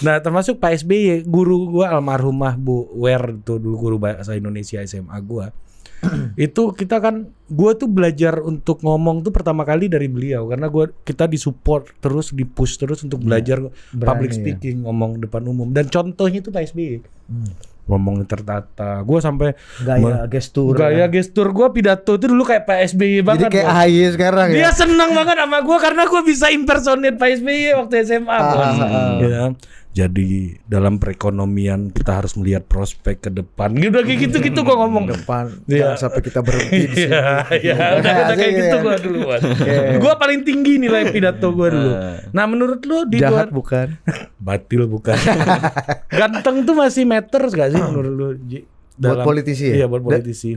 Nah, termasuk Pak SBY, guru gua almarhumah Bu Wer itu dulu guru bahasa Indonesia SMA gua. Itu gua tuh belajar untuk ngomong tuh pertama kali dari beliau karena kita disupport terus, dipush terus untuk belajar public ya. speaking, ngomong depan umum dan contohnya itu Pak SBY. ngomongnya tertata. Gue sampai gaya gestur gue pidato itu dulu kayak Pak SBY banget. Jadi kayak Bos. AHY sekarang ya. Dia senang banget sama gue karena gue bisa impersonate Pak SBY waktu SMA. Bos. Ya. Jadi dalam perekonomian kita harus melihat prospek ke depan. Udah kayak gitu-gitu gue ngomong. Depan Iya. jangan sampai kita berhenti di sini. Iya, udah kayak gitu gue dulu. Gue paling tinggi nilai pidato gue dulu. Nah menurut lu di Jahat bukan? batil bukan? Ganteng tuh masih matters gak sih menurut lu? Buat politisi ya? Iya buat politisi.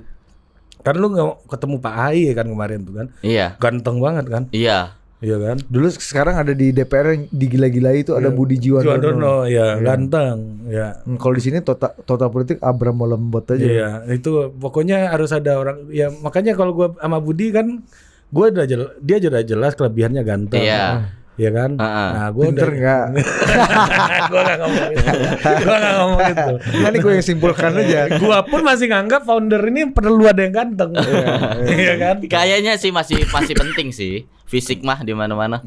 Kan lu nggak ketemu Pak Ahy kan kemarin tuh kan? Iya. Ganteng banget kan? Iya. Iya kan? Dulu sekarang ada di DPR yang digila-gilai itu ada Budi Jiwandono. Ya ganteng. Ya. Kalau di sini total politik Abram Lembot aja. Iya, itu pokoknya harus ada orang. Ya makanya kalau gua sama Budi kan, gua udah dia udah jelas kelebihannya ganteng. Iya. Iya kan? Nah, gua Pinter nggak? gua nggak ngomong itu. Gua nggak ngomong itu. Nah, ini gue yang simpulkan aja. Gua pun masih nganggap founder ini perlu ada yang ganteng. Iya kan? Kayaknya sih masih penting sih. Fisik mah di mana-mana.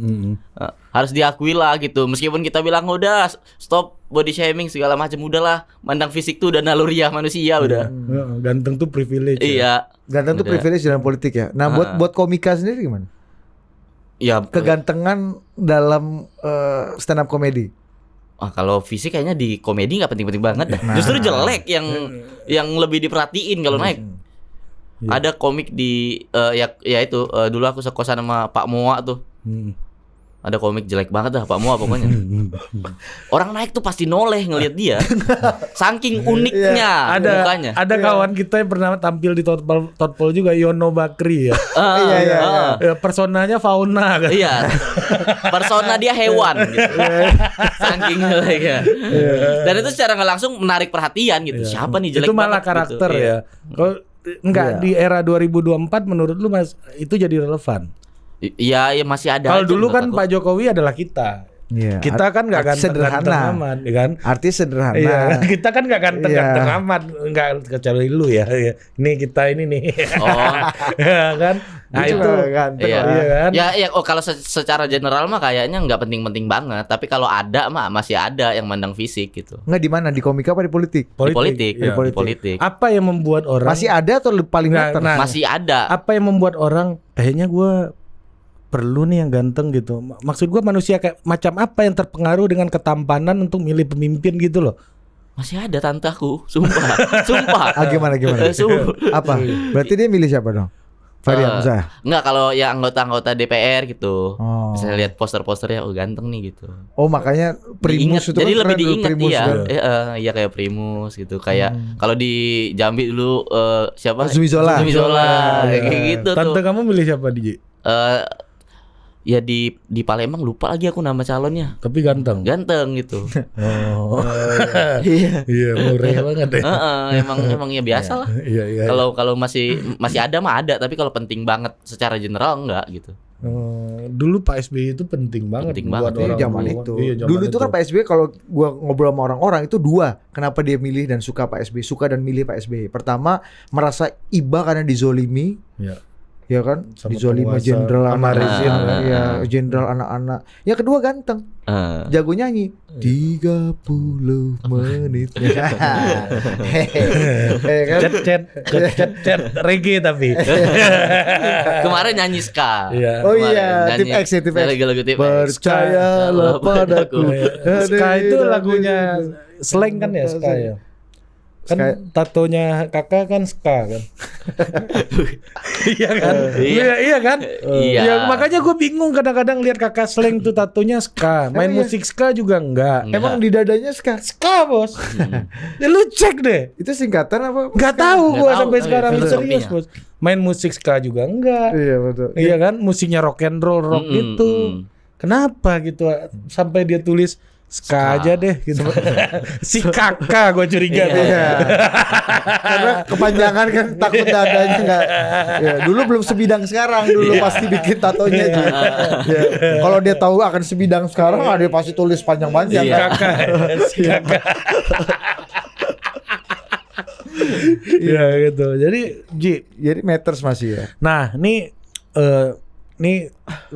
Harus diakui lah gitu. Meskipun kita bilang udah stop body shaming segala macam, udahlah. Mandang fisik tuh udah naluriah manusia udah. Ganteng tuh privilege. Iya. Ganteng tuh privilege dalam politik ya. Nah, buat komika sendiri gimana? Ya Kegantengan dalam stand up comedy. kalau fisik kayaknya di komedi nggak penting-penting banget dah. Justru jelek yang lebih diperhatiin kalau naik. Ada komik di ya itu dulu aku sekosan sama Pak Moa tuh. Ada komik jelek banget dah Pak Moa pokoknya. Orang naik tuh pasti noleh ngelihat dia. Saking uniknya mukanya. Ada kawan kita yang pernah tampil di Totpol juga, Yono Bakri ya. Iya. Ya, personanya fauna kan. Iya. Persona dia hewan gitu. Saking jeleknya. Dan itu secara nggak langsung menarik perhatian gitu. Siapa nih jelek itu malah banget karakter gitu. ya. Kalau enggak di era 2024 menurut lu Mas itu jadi relevan? Iya, ya masih ada. Kalau aja dulu menurut kan aku. Pak Jokowi adalah kita. Iya. Kita kan nggak ganteng-ganteng amat, ya kan? Artinya sederhana. Iya, kita kan nggak ganteng-ganteng Iya. amat, nggak kecuali lu ya. Ini kita ini nih, Oh. ya kan? Nah Dia itu, juga ganteng Iya. lah. iya kan? Ya, kalau secara general mah kayaknya nggak penting-penting banget. Tapi kalau ada mah masih ada yang mandang fisik gitu. Nggak di mana? Di komika apa di politik? Di politik, iya. di politik. Apa yang membuat orang Masih ada atau paling Nggak, meter? nah, Masih ada. apa yang membuat orang kayaknya gue perlu nih yang ganteng gitu. Maksud gue manusia kayak macam apa yang terpengaruh dengan ketampanan untuk milih pemimpin gitu loh. Masih ada tantaku, sumpah. Sumpah. Gimana? Apa? Berarti dia milih siapa dong? Fahri Hamzah. Enggak, kalau ya anggota-anggota DPR gitu. Oh. Misalnya lihat poster-posternya, oh ganteng nih gitu. Oh, makanya Primus Diingat, itu jadi kan lebih keren dulu, diingat Primus iya. kan. Iya kayak Primus gitu. Kayak kalau di Jambi dulu siapa? Zumi Zola. Zumi Zola. Kayak gitu Tante tuh. kamu milih siapa DJ? Ya di Palembang lupa lagi aku nama calonnya. Tapi ganteng. Ganteng gitu. Oh. Iya. Iya, murah banget ya. Emang ya biasa lah. Iya. Kalau masih ada mah ada, tapi kalau penting banget secara general enggak gitu. Dulu Pak SBY itu penting banget Penting buat banget, orang Zaman dulu. itu. Iya, zaman Dulu itu kan Pak SBY kalau gua ngobrol sama orang-orang itu dua. Kenapa dia milih dan suka Pak SBY, suka dan milih Pak SBY. Pertama, merasa iba karena dizolimi. Iya. Ya kan? Sama Dizolimi penguasa, jenderal sama rezim, anak-anak. kan? Ya, jenderal anak-anak. Yang kedua ganteng. Jago nyanyi 30 menit. Kan? Cet reggae tapi. Kemarin nyanyi ska. Iya. Oh Kemarin iya, nyanyi Tip X ya, Tip X. lagu-lagu Tip X. Percayalah padaku. Ska itu lagunya slang kan ya ska ya. Kan Ska. tatonya kakak kan ska kan. Iya kan? Iya kan? Iya. Ya, makanya gue bingung kadang-kadang lihat kakak slang tuh tatonya ska. Main Emang musik ska juga enggak. Emang di dadanya ska. Ska bos. Ya, lu cek deh. Itu singkatan apa? Nggak tahu Nggak gua tahu, sampai tapi sekarang serius filosofinya. bos. Main musik ska juga enggak. Iya betul. Iya kan? Musiknya rock and roll rock gitu. Kenapa gitu sampai dia tulis ska aja deh gitu. Si kakak gue curiga tuh. Iya. Karena kepanjangan kan takut dadanya enggak. Ya, dulu belum sebidang sekarang, dulu pasti bikin tatonya aja. Ya. Kalau dia tahu akan sebidang sekarang, dia pasti tulis panjang-panjang. Iya. kan? Si kakak. Iya gitu. Jadi Jadi matters masih ya. nah nih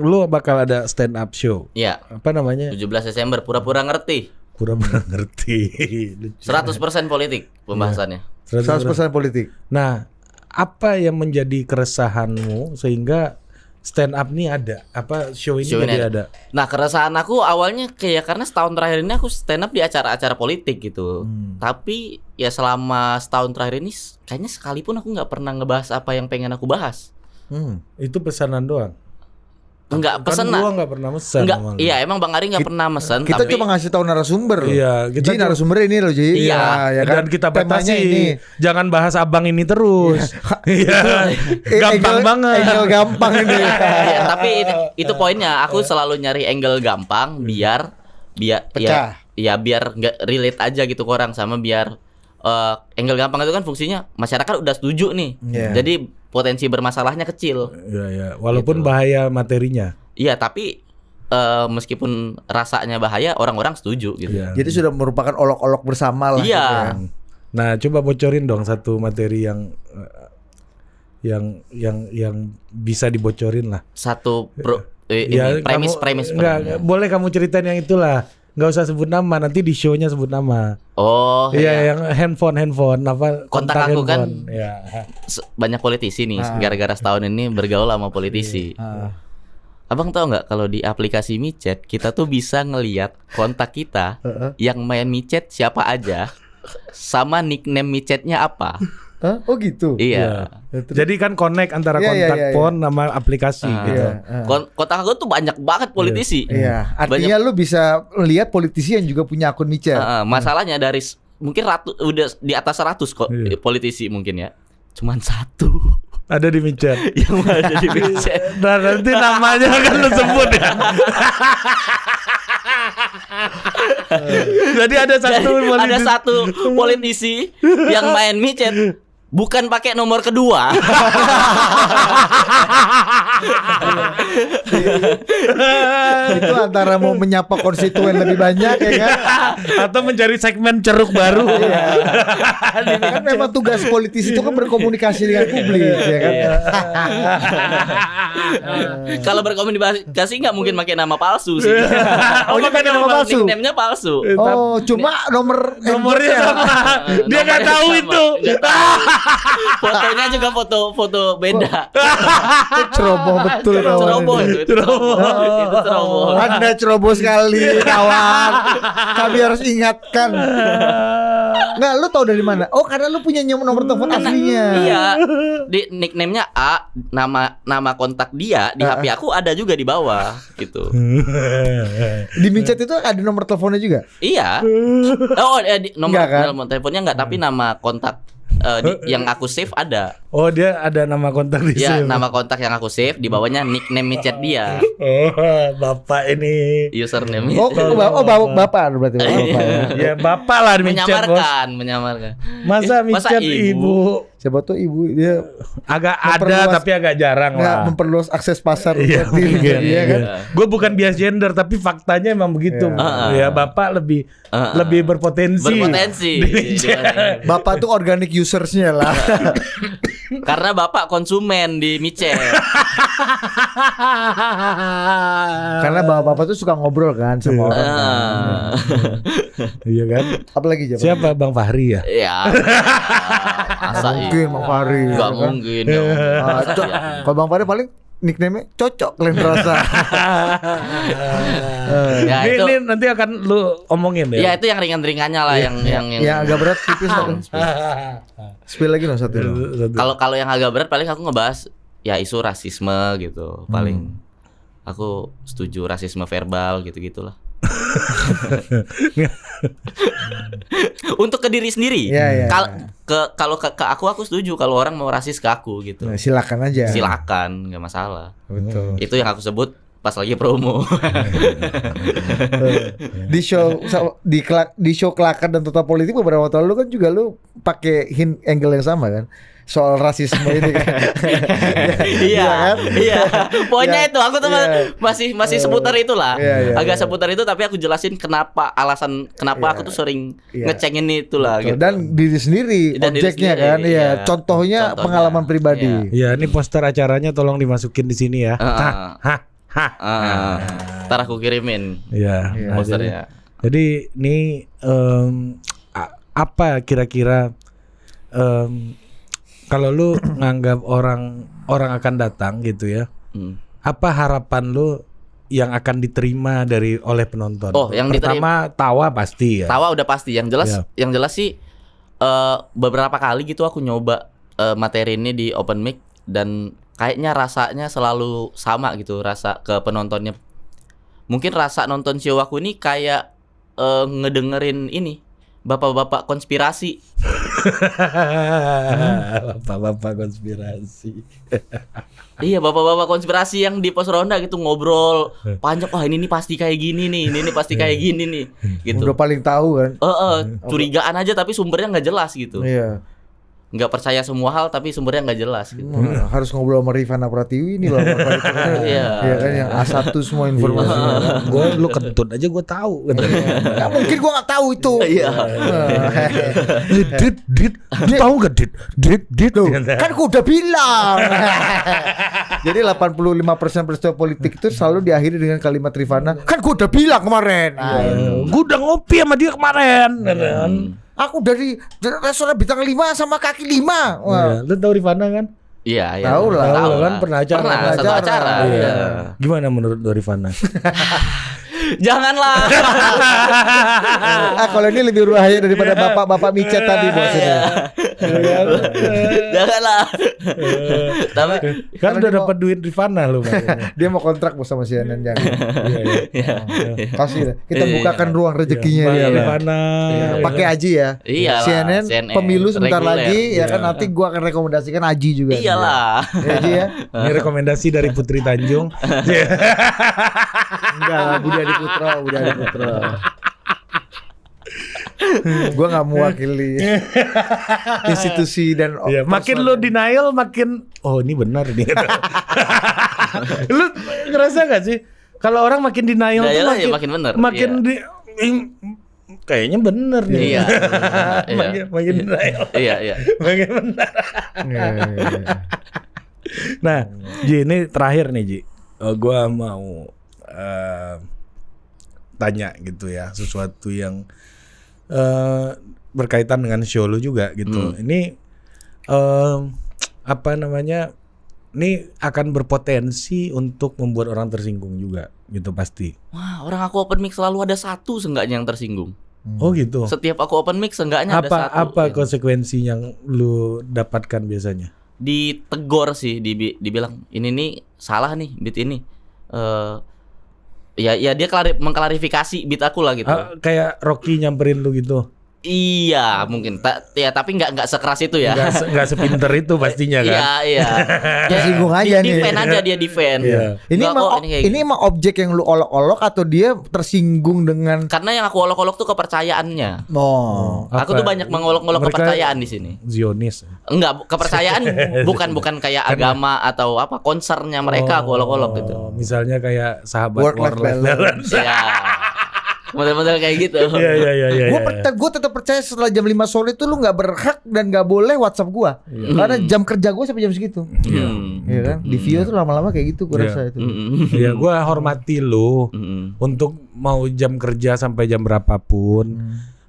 lu bakal ada stand up show. Iya. Apa namanya? 17 Desember pura-pura ngerti. pura-pura ngerti. Lucu. 100% politik pembahasannya. 100% politik. Nah, apa yang menjadi keresahanmu sehingga stand up nih ada? Apa show ini Show ini jadi ada? Nah, keresahan aku awalnya kayak karena setahun terakhir ini aku stand up di acara-acara politik gitu. Tapi ya selama setahun terakhir ini kayaknya sekalipun aku nggak pernah ngebahas apa yang pengen aku bahas. Itu pesanan doang. Enggak pesan. Kan gua nggak pernah pesan. Enggak, iya emang Bang Ari nggak pernah mesen. Kita tapi cuma ngasih tahu narasumber. Iya, Ji kita narasumber ini loh Ji. Iya. Ya kan? Dan kita Temanya batasi, jangan bahas abang ini terus. Iya, gampang banget. Angle gampang ini. Iya, tapi itu poinnya. Aku selalu nyari angle gampang biar Pecah. ya biar nggak relate aja gitu ke orang sama biar angle gampang itu kan fungsinya masyarakat udah setuju nih. Iya. Jadi potensi bermasalahnya kecil. Iya, iya. Walaupun Gitu. bahaya materinya. Iya, tapi meskipun rasanya bahaya orang-orang setuju gitu. Iya. Jadi sudah merupakan olok-olok bersama lah. Iya. gitu ya. Nah, coba bocorin dong satu materi yang bisa dibocorin lah. Satu Ya, premis. Enggak, boleh kamu ceritain yang itulah. Nggak usah sebut nama, nanti di show-nya sebut nama. Oh, Iya, iya. yang handphone apa Kontak aku kan. handphone. Ya. Banyak politisi nih gara-gara setahun ini bergaul sama politisi. Abang tahu nggak kalau di aplikasi micet kita tuh bisa ngelihat kontak kita yang main micet siapa aja sama nickname micetnya apa. Hah? Oh gitu. Iya. Jadi kan connect antara Iya, kontak iya, iya. phone sama aplikasi gitu. Iya. Kontak aku tuh banyak banget politisi. Iya. Artinya lu bisa lihat politisi yang juga punya akun micet. Masalahnya dari mungkin udah di atas 100 kok Iya. politisi mungkin ya. Cuman satu Ada di micet. yang ada di micet. Nah, nanti namanya akan lu sebut ya. Jadi ada satu Jadi, ada satu politisi yang main micet bukan pakai nomor kedua. Itu antara mau menyapa konstituen lebih banyak ya kan. atau mencari segmen ceruk baru. Kan memang tugas politisi itu kan berkomunikasi dengan publik ya kan. Kalau berkomunikasi nggak mungkin pakai nama palsu sih. Oh, dia pakai nama palsu. Nickname-nya palsu. Oh, cuma Nomornya sama. Dia nggak tahu Nomornya itu. sama. Nggak tahu. Fotonya juga foto beda. ceroboh betul kawan. Ceroboh ini. itu. Itu ceroboh. Anda ceroboh sekali kawan. Kami harus ingatkan. Nggak, lu tahu dari mana? Oh, karena lu punya nomor telepon aslinya. Iya. Di nickname-nya A, nama kontak dia di HP aku ada juga di bawah gitu. Di micet itu ada nomor teleponnya juga. Iya. Oh, Enggak, kan? nomor teleponnya enggak, tapi nama kontak yang aku save ada. Oh, dia ada nama kontak di Ya, sini. nama kontak yang aku save di bawahnya nickname micet dia. Oh, bapak ini. Username. Oh, bapak berarti bapak. Ya. Ya, bapak lah di micet, Bos. menyamarkan. Masa Masa micet ibu? Siapa tuh ibu dia Agak ada Memperluas- tapi agak jarang nggak lah. memperluas akses pasar Iya, untuk diri mungkin. dia kan. Gue bukan bias gender tapi faktanya emang begitu. Ya, bapak lebih berpotensi. Berpotensi. Di micet. Bapak tuh organic usersnya lah. Karena bapak konsumen di micet. Karena bapak tuh suka ngobrol kan sama orang. Ah. Iya kan? Apalagi Jam? Siapa Bang Fahri ya? Ya. Masa Mungkin Bang Fahri. Enggak ya kan? mungkin dong. Kalau Bang Fahri paling nickname-nya cocok kalian rasa. Ya itu. Ini nanti akan lu omongin Ya ya. itu yang ringan-ringannya lah yang Yang agak berat tipis lah. Spill lagi dong satu dong. Kalau yang agak berat paling aku ngebahas ya isu rasisme gitu. Paling aku setuju rasisme verbal gitu-gitulah. Untuk ke diri sendiri. Iya, iya, Kalau ke aku setuju kalau orang mau rasis ke aku gitu. Nah, silakan aja. Silakan, nggak masalah. Betul. Itu yang aku sebut pas lagi promo. Di show Kelakar dan Total Politik beberapa tahun lalu kan juga lu pakai angle yang sama kan soal rasisme ini kan. Iya kan? Iya. Pokoknya Iya, itu aku tuh iya. masih seputar itulah. Iya, iya, Agak iya. seputar itu tapi aku jelasin alasan kenapa aku tuh sering Iya. ngecengin itulah Betul. gitu. Dan diri sendiri Dan diri objeknya sendiri, kan. Iya, iya. contohnya pengalaman pribadi. Ya, ini poster acaranya tolong dimasukin di sini ya. Ntar aku kirimin Iya. Iya. posternya. Jadi ini apa kira-kira kalau lu nganggap orang akan datang gitu ya, apa harapan lu yang akan diterima oleh penonton? Oh, yang pertama tawa pasti ya. Tawa udah pasti. Yang jelas sih beberapa kali gitu aku nyoba materi ini di open mic dan kayaknya rasanya selalu sama gitu rasa ke penontonnya. Mungkin rasa nonton show aku ini kayak ngedengerin ini bapak-bapak konspirasi. Bapak-bapak konspirasi. Iya, bapak-bapak konspirasi yang di pos ronda gitu ngobrol panjang. Wah, ini pasti kayak gini nih, ini pasti kayak gini nih, gitu. Udah paling tahu kan. Curigaan aja tapi sumbernya nggak jelas gitu. Iya. Nggak percaya semua hal tapi sumbernya nggak jelas gitu. Harus ngobrol sama Rifana Pratiwi ini loh. Iya kan yang A1 semua informasinya. Gue lu kentut aja gue tahu. Nggak mungkin gue nggak tahu itu. Iya. Dit, tahu nggak dit? Kan gue udah bilang. Jadi 85% peristiwa politik itu selalu diakhiri dengan kalimat Rifana. Kan gue udah bilang kemarin. Gue udah ngopi sama dia kemarin. Aku dari restoran bintang 5 sama kaki 5. Wah. Lu tahu Rifana kan? Iya. Tahu lah kan pernah satu acara. Iya. Gimana menurut Rifana? Janganlah. Kalau ini lebih berbahaya daripada bapak-bapak micet tadi bos ini. Janganlah. Tapi kan udah dapat duit Rifana lu. Dia mau kontrak bos sama CNN jangan. Kasih kita Iya. bukakan ruang rezekinya dia. Rifana. Pakai Aji ya. Iyalah, CNN pemilu sebentar reguler. lagi ya kan nanti gua akan rekomendasikan Aji juga. Iyalah. Ya, Aji ya. Ini rekomendasi dari Putri Tanjung. Enggak, Budi Adiputro. Gua nggak mewakili institusi dan Makin lu denial makin ini benar nih. Lu ngerasa gak sih kalau orang makin denial tuh makin benar. Makin kayaknya bener nih. Iya. makin denial. Iya. Makin benar. Nah, Ji, ini terakhir nih Ji. Gua mau tanya gitu ya, sesuatu yang berkaitan dengan show lu juga gitu. Ini apa namanya? Ini akan berpotensi untuk membuat orang tersinggung juga gitu pasti. Wah, orang aku open mic selalu ada satu seenggaknya yang tersinggung. Oh gitu. Setiap aku open mic seenggaknya ada satu. Apa konsekuensi yang lu dapatkan biasanya? Ditegor sih, dibilang ini nih salah nih beat ini. Ya dia mengklarifikasi beat aku lah gitu. Kayak Rocky nyamperin lu gitu. Iya mungkin tapi nggak sekeras itu ya. Nggak sepinter itu pastinya kan. Iya. Tersinggung aja nih. Defend aja dia defend. Iya. Ini emang objek yang lu olok-olok atau dia tersinggung dengan? Karena yang aku olok-olok tuh kepercayaannya. Aku tuh banyak mengolok-olok kepercayaan di sini. Zionis. Enggak, kepercayaan bukan kayak agama atau apa concernnya mereka aku olok-olok gitu. Misalnya kayak sahabat Work-life balance. Ya. Model-model kayak gitu. Iya. Gue tetap percaya setelah jam 5 sore itu lu nggak berhak dan nggak boleh WhatsApp gue, karena jam kerja gue sampai jam segitu. Iya kan? Di Vio tuh lama-lama kayak gitu gue rasa itu. Iya, gue hormati lu untuk mau jam kerja sampai jam berapapun.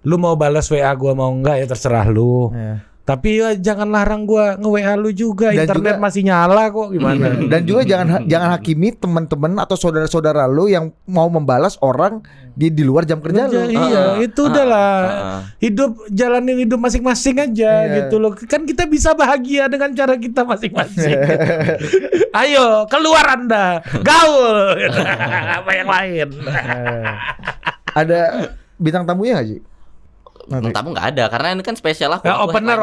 Lu mau balas WA gue mau enggak ya terserah lu. Tapi ya jangan larang gua nge-WA lu juga. Dan internet juga, masih nyala kok gimana. Dan juga jangan hakimi teman-teman atau saudara-saudara lu yang mau membalas orang di luar jam kerja lu. Iya, itu udahlah. Hidup jalanin hidup masing-masing aja gitu loh. Kan kita bisa bahagia dengan cara kita masing-masing. Ayo, keluar Anda. Gaul. Apa yang lain? Ada bintang tamunya enggak sih? Tamu nggak ada karena ini kan spesial aku. Opener.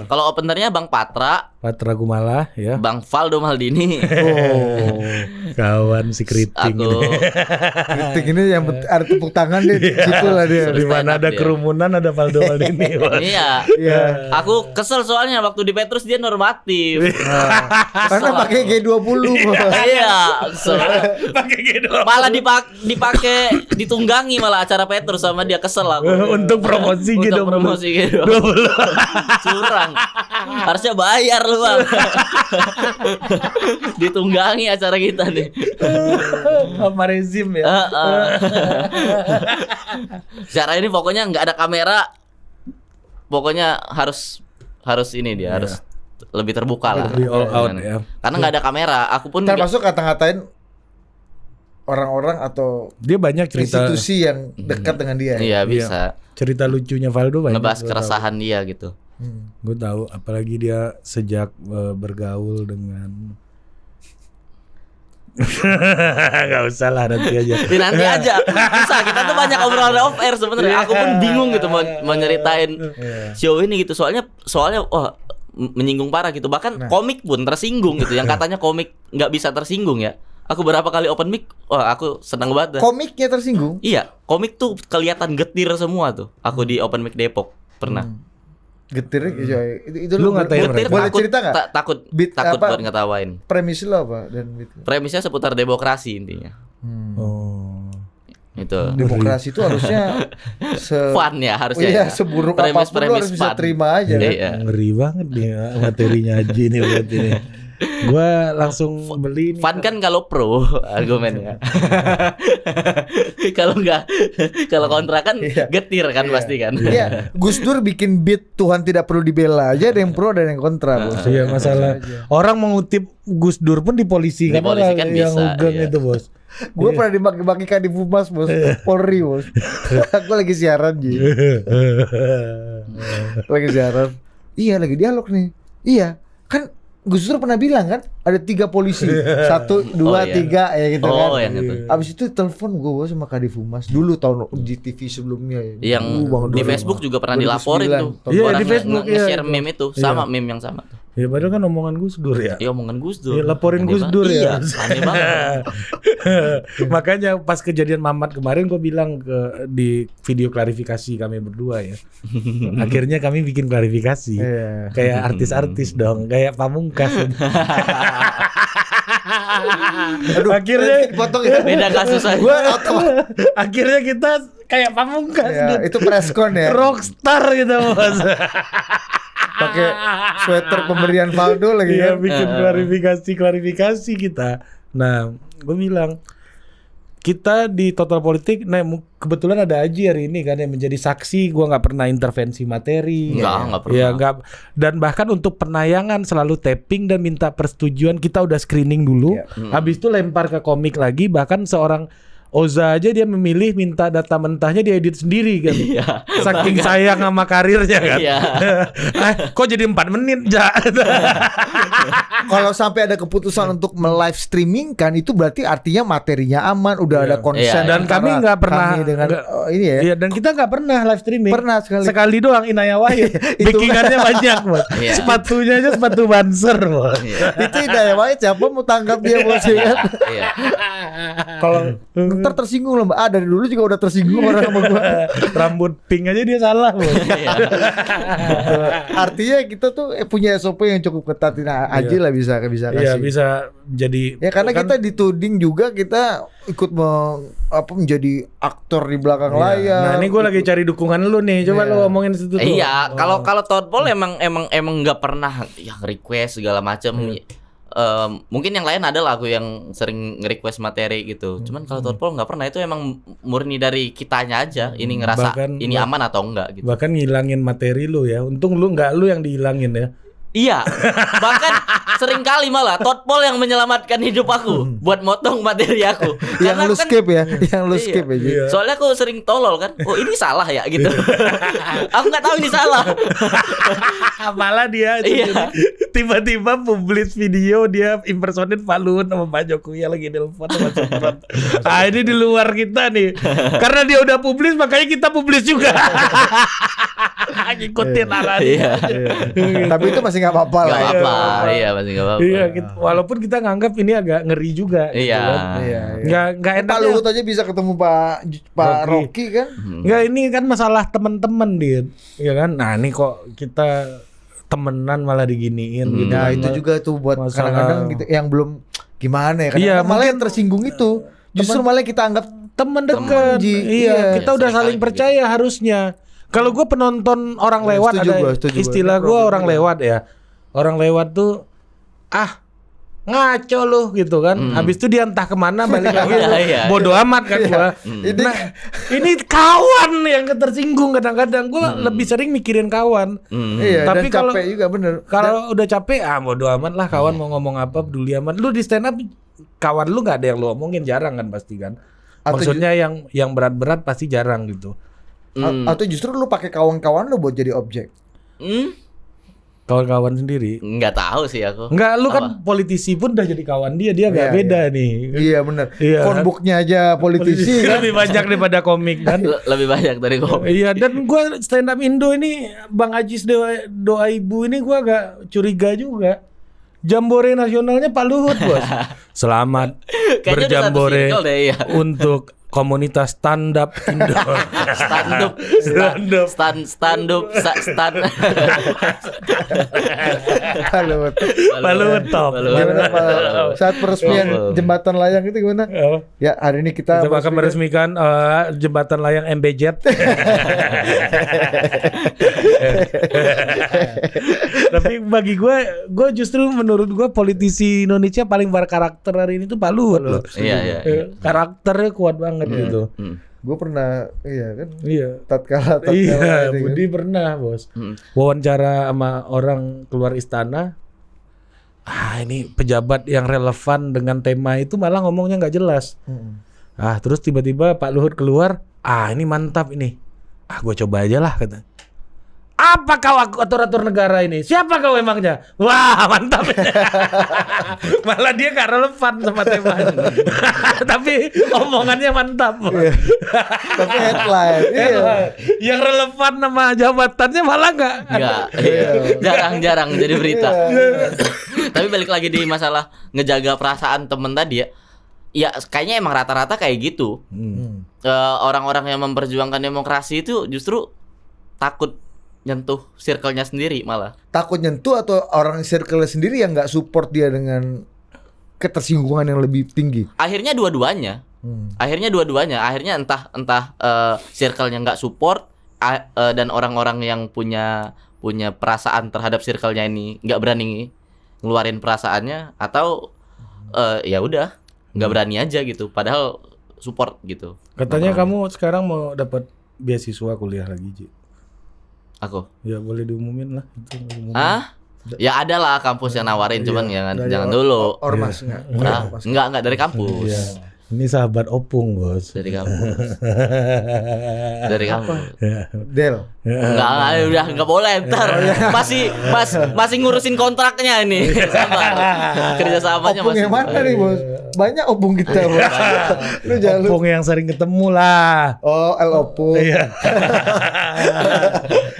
Kalau openernya Bang Patra Gumala ya. Bang Valdo Maldini. Kawan si Kriting ini. Kriting ini yang ada tepuk tangan deh. Situlah dia. Di mana ada kerumunan ada Valdo Maldini. Iya. Aku kesel soalnya waktu di Petrus dia normatif. Karena pakai G20. Iya. Pakai G20. Malah dipakai ditunggangi malah acara Petrus sama dia, kesel aku. Untuk promosi gitu. Curang. Harusnya bayar lu Bang. Ditunggangi acara kita nih. Apa rezim ya? Secara ini pokoknya nggak ada kamera. Pokoknya harus ini dia harus lebih terbuka lah. Lebih all out ya. Karena nggak ada kamera, aku pun Termasuk kata-ngatain orang-orang atau Dia banyak cerita institusi yang dekat dengan dia. iya bisa cerita lucunya Valdo banyak. ngebahas keresahan dia gitu. Gue tahu, apalagi dia sejak bergaul dengan nggak usah lah nanti aja. Nanti aja bisa kita tuh banyak obrolan off air sebenarnya. Aku pun bingung gitu mau nyeritain show ini gitu. Soalnya wah menyinggung parah gitu. Bahkan komik pun tersinggung gitu. Yang katanya komik nggak bisa tersinggung ya. Aku berapa kali open mic, wah aku senang banget dah. Komiknya tersinggung. Iya, komik tuh kelihatan getir semua tuh. Aku di open mic Depok pernah. Getir itu Lu ngatain Getir, boleh takut, cerita nggak? takut Beat takut apa? buat ngetawain. Premis lo apa dan beat lo? Premisnya seputar demokrasi intinya. Oh. Itu. Demokrasi itu harusnya Fun ya harusnya. iya, ya. seburuk apapun lo harus bisa fun. terima aja. Kan? Iya. Ngeri banget nih ya, materinya Haji nih berarti nih. Gua langsung beli nih. Fun kan kalau pro argumennya. Kalau enggak, kalau kontra kan getir kan pasti kan. Iya, Gus Dur bikin beat Tuhan tidak perlu dibela aja, ada yang pro dan yang kontra, Bos. Iya, masalah orang mengutip Gus Dur pun Di dipolisi kan, polisi kan yang bisa, ugeng iya. itu, Bos. Gue pernah dimaki-maki Kadif Humas, Bos. Polri, Bos. Gue lagi siaran, Ji. Lagi siaran. Iya, lagi dialog nih. Iya, kan Gus Dur pernah bilang kan ada 3 polisi, 1, 2, 3 ya gitu kan. Oh, yang itu. Abis itu telepon gue sama Kadif Humas dulu tahun di TV sebelumnya. Yang di Facebook juga pernah 2009. dilaporin tuh. Iya, Orang di Facebook, nge-share iya. meme itu sama meme yang sama tuh. Ya padahal kan omongan Gus Dur ya. Iya omongan Gus Dur. Iya, laporin Aneh Gus banget. Dur ya. Iya, aneh banget. Makanya pas kejadian Mamat kemarin gue bilang di video klarifikasi kami berdua ya. Akhirnya kami bikin klarifikasi. Iya. Kayak artis-artis dong, kayak Pamungkas. Aduh, Akhirnya dipotong ya. Beda kasus aja. Gue auto. akhirnya kita kayak Pamungkas Ya, gitu. itu preskon ya. Rockstar gitu, Bos. Pakai sweater pemberian Valdo lagi Iya, kan. bikin klarifikasi kita. Nah, gue bilang kita di Total Politik, nah kebetulan ada Aji hari ini kan yang menjadi saksi. Gua nggak pernah intervensi materi, Nggak pernah. ya nggak. Dan bahkan untuk penayangan selalu tapping dan minta persetujuan. Kita udah screening dulu, habis itu lempar ke komik lagi. Bahkan seorang Oza aja dia memilih minta data mentahnya diedit sendiri kan. Iya. Saking sayang sama karirnya kan. Iya. Kok jadi 4 menit ja. Kalau sampai ada keputusan untuk me-live streaming kan itu berarti artinya materinya aman, udah ada konsen. Iya, Dan antara kami nggak pernah kami dengan ini ya. Iya, dan kita nggak pernah live streaming. Pernah sekali. Sekali doang Inaya Wahid. Itu Backingannya banyak, Bos. Iya. Sepatunya aja sepatu Banser, Bos. Itu Hidayah Wahid siapa mau tanggap dia Bos ya kan. Iya. Kalau ntar tersinggung loh Mbak. Dari dulu juga udah tersinggung orang sama gua. Rambut pink aja dia salah, Bos. Iya. Artinya kita tuh punya SOP yang cukup ketat. Nah, Aji lah bisa Iya, kasih. bisa jadi. Ya karena kan- kita dituding juga kita ikut menjadi aktor di belakang Iya. layar. Nah, ini gue lagi cari dukungan lu nih. Coba Iya. lu omongin situ tuh. Iya, kalau Toadpol emang nggak pernah ya request segala macam. Mungkin yang lain adalah aku yang sering nge-request materi gitu. Cuman kalau Toadpol nggak pernah, itu emang murni dari kitanya aja. Ini ngerasa Bahkan- ini aman atau enggak gitu. Bahkan ngilangin materi lu ya. Untung lu nggak lu yang dihilangin ya. Iya, bahkan sering kali malah Toadpol yang menyelamatkan hidup aku buat motong materi aku. yang Karena lu kan- skip ya, yang lu Iya. skip aja. Iya. Soalnya aku sering tolol kan. Oh ini salah ya gitu. Aku nggak tahu ini salah. Malah dia itu Iya. tiba-tiba publis video dia impersonate Pak Luhut sama Pak Jokowi yang lagi nelfon sama Semprot. Ini di luar kita nih. Karena dia udah publis makanya kita publis juga. Ngikutin arahnya. Iya. Tapi itu masih nggak apa-apa Gak lah. ya. apa-apa. Iya masih gak apa-apa. Iya, walaupun kita nganggap ini agak ngeri juga. gitu Iya. kan. Iya, iya. Nggak enak. Pak Luhut aja bisa ketemu Pak Rocky kan. Nggak, ini kan masalah teman-teman dia, ya kan. Nah ini kok kita temenan malah diginiin gitu. Nah kan. itu juga tuh buat Masalah. kadang-kadang gitu yang belum gimana ya. Iya, Kadang-kadang malah mungkin yang tersinggung itu justru malah yang kita anggap teman dekat. Ji. Iya, Iya, kita udah sering saling kali percaya harusnya. Kalau gue penonton orang Ya, lewat setuju ada gua, setuju gua. istilah Ini gue problem orang juga. lewat ya. Orang lewat tuh ngaco lu gitu kan. Habis itu dia entah kemana balik lagi. Iya. Bodoh amat kan gua. Ini Nah, ini kawan yang tersinggung kadang-kadang gua lebih sering mikirin kawan. iya, Tapi dan kalau- capek juga bener. Kalau udah capek bodoh amat lah kawan mau ngomong apa peduli amat. Lu di stand up kawan lu nggak ada yang lu omongin, jarang kan pasti kan. Atau Maksudnya yang berat-berat pasti jarang gitu. Atau justru lu pakai kawan-kawan lu buat jadi objek. Kawan-kawan sendiri. Nggak tahu sih aku. Enggak, lu kan politisi pun udah jadi kawan dia nggak Iya, beda nih. Iya bener. Iya. Phonebooknya aja politisi kan. lebih banyak daripada komik kan. Lebih banyak dari komik. Iya, dan gua stand up Indo ini Bang Ajis doa ibu ini gua agak curiga juga. Jambore nasionalnya Pak Luhut, Bos. Selamat Kayaknya udah satu berjambore circle deh, iya. untuk komunitas stand up Indo. Stand up. Halo. Pak Luhut top. Gimana Pak? Saat peresmian Waduh. jembatan layang itu gimana? Oh. Ya hari ini kita Kita akan meresmikan jembatan layang MBZ. Tapi bagi gue justru menurut gue politisi Indonesia paling berkarakter hari ini tuh Pak Luhut loh. Iya. Karakternya kuat banget gitu. Gue pernah kan Iya. tatkala Iya, ini kan. Budi pernah, Bos. Wawancara sama orang keluar istana. Ini pejabat yang relevan dengan tema itu malah ngomongnya nggak jelas. Terus tiba-tiba Pak Luhut keluar. Ini mantap ini. Gue coba aja lah kata. Apa kau atur-atur negara ini? Siapa kau emangnya? Wah, mantap. Malah dia gak relevan sama temanya. Tapi omongannya mantap. Tapi headline. Iya. Yang relevan sama jabatannya malah nggak. Enggak. Jarang-jarang jadi berita. Tapi balik lagi di masalah ngejaga perasaan temen tadi ya. Ya kayaknya emang rata-rata kayak gitu. Orang-orang yang memperjuangkan demokrasi itu justru takut nyentuh circle-nya sendiri malah. Takut nyentuh atau orang circle sendiri yang nggak support dia dengan ketersinggungan yang lebih tinggi. Akhirnya dua-duanya. Akhirnya entah circle-nya nggak support dan orang-orang yang punya perasaan terhadap circle-nya ini nggak berani ngeluarin perasaannya atau ya udah nggak berani aja gitu. Padahal support gitu. Katanya kamu sekarang mau dapat beasiswa kuliah lagi, Ji. Aku. Ya boleh diumumin lah itu. Ya ada lah kampus yang nawarin, cuman jangan dulu. Ormas Enggak dari kampus. Iya. Ini sahabat Opung, Bos. Dari kampus. Dari kampus. Del. Udah enggak boleh ntar. Masih ngurusin kontraknya ini. Sabar. Kerja samanya Opung masih. yang mana nih bos? Banyak opung kita bos. Lu jangan Opung yang sering ketemu lah. Oh El Opung. Iya.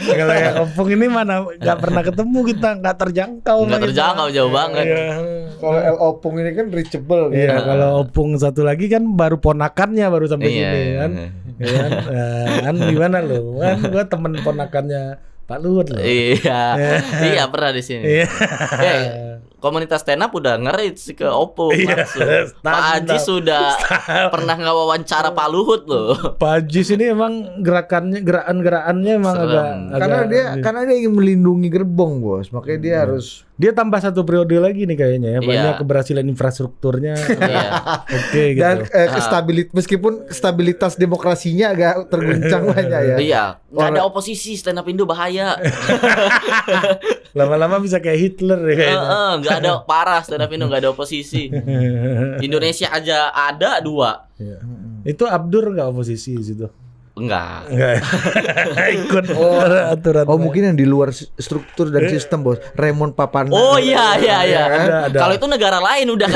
Kalau yang Opung ini mana nggak pernah ketemu kita, nggak terjangkau. Enggak terjangkau jauh banget. Iya. Kalau El Opung ini kan reachable. Iya, kalau Opung satu lagi kan baru ponakannya baru sampai Iya. sini kan. Ya kan? Kan gimana lo? Kan gua temen ponakannya Pak Luhut loh. Iya. Iya pernah di sini. Iya. Komunitas stand up udah nge-reach ke Oppo Iya, langsung. Pak Haji sudah pernah nggak wawancara Pak Luhut loh. Pak Jis ini emang gerakan-gerakannya emang Serem. Karena dia ingin melindungi gerbong bos, makanya dia harus dia tambah satu periode lagi nih kayaknya ya. Banyak Iya. keberhasilan infrastrukturnya. Iya. Oke gitu. dan meskipun stabilitas demokrasinya agak terguncang banyak ya. Iya, nggak ada oposisi, stand up Indo bahaya. Lama-lama bisa kayak Hitler ya kayaknya. Nggak ada parah stand up Indo, nggak ada oposisi. Indonesia aja ada 2. Iya. Itu Abdur nggak oposisi di situ? Enggak. Enggak. Ikut aturan. Oh mungkin yang di luar struktur dan sistem bos. Raymond Papanda. Oh iya. Ada. Kalau itu negara lain udah.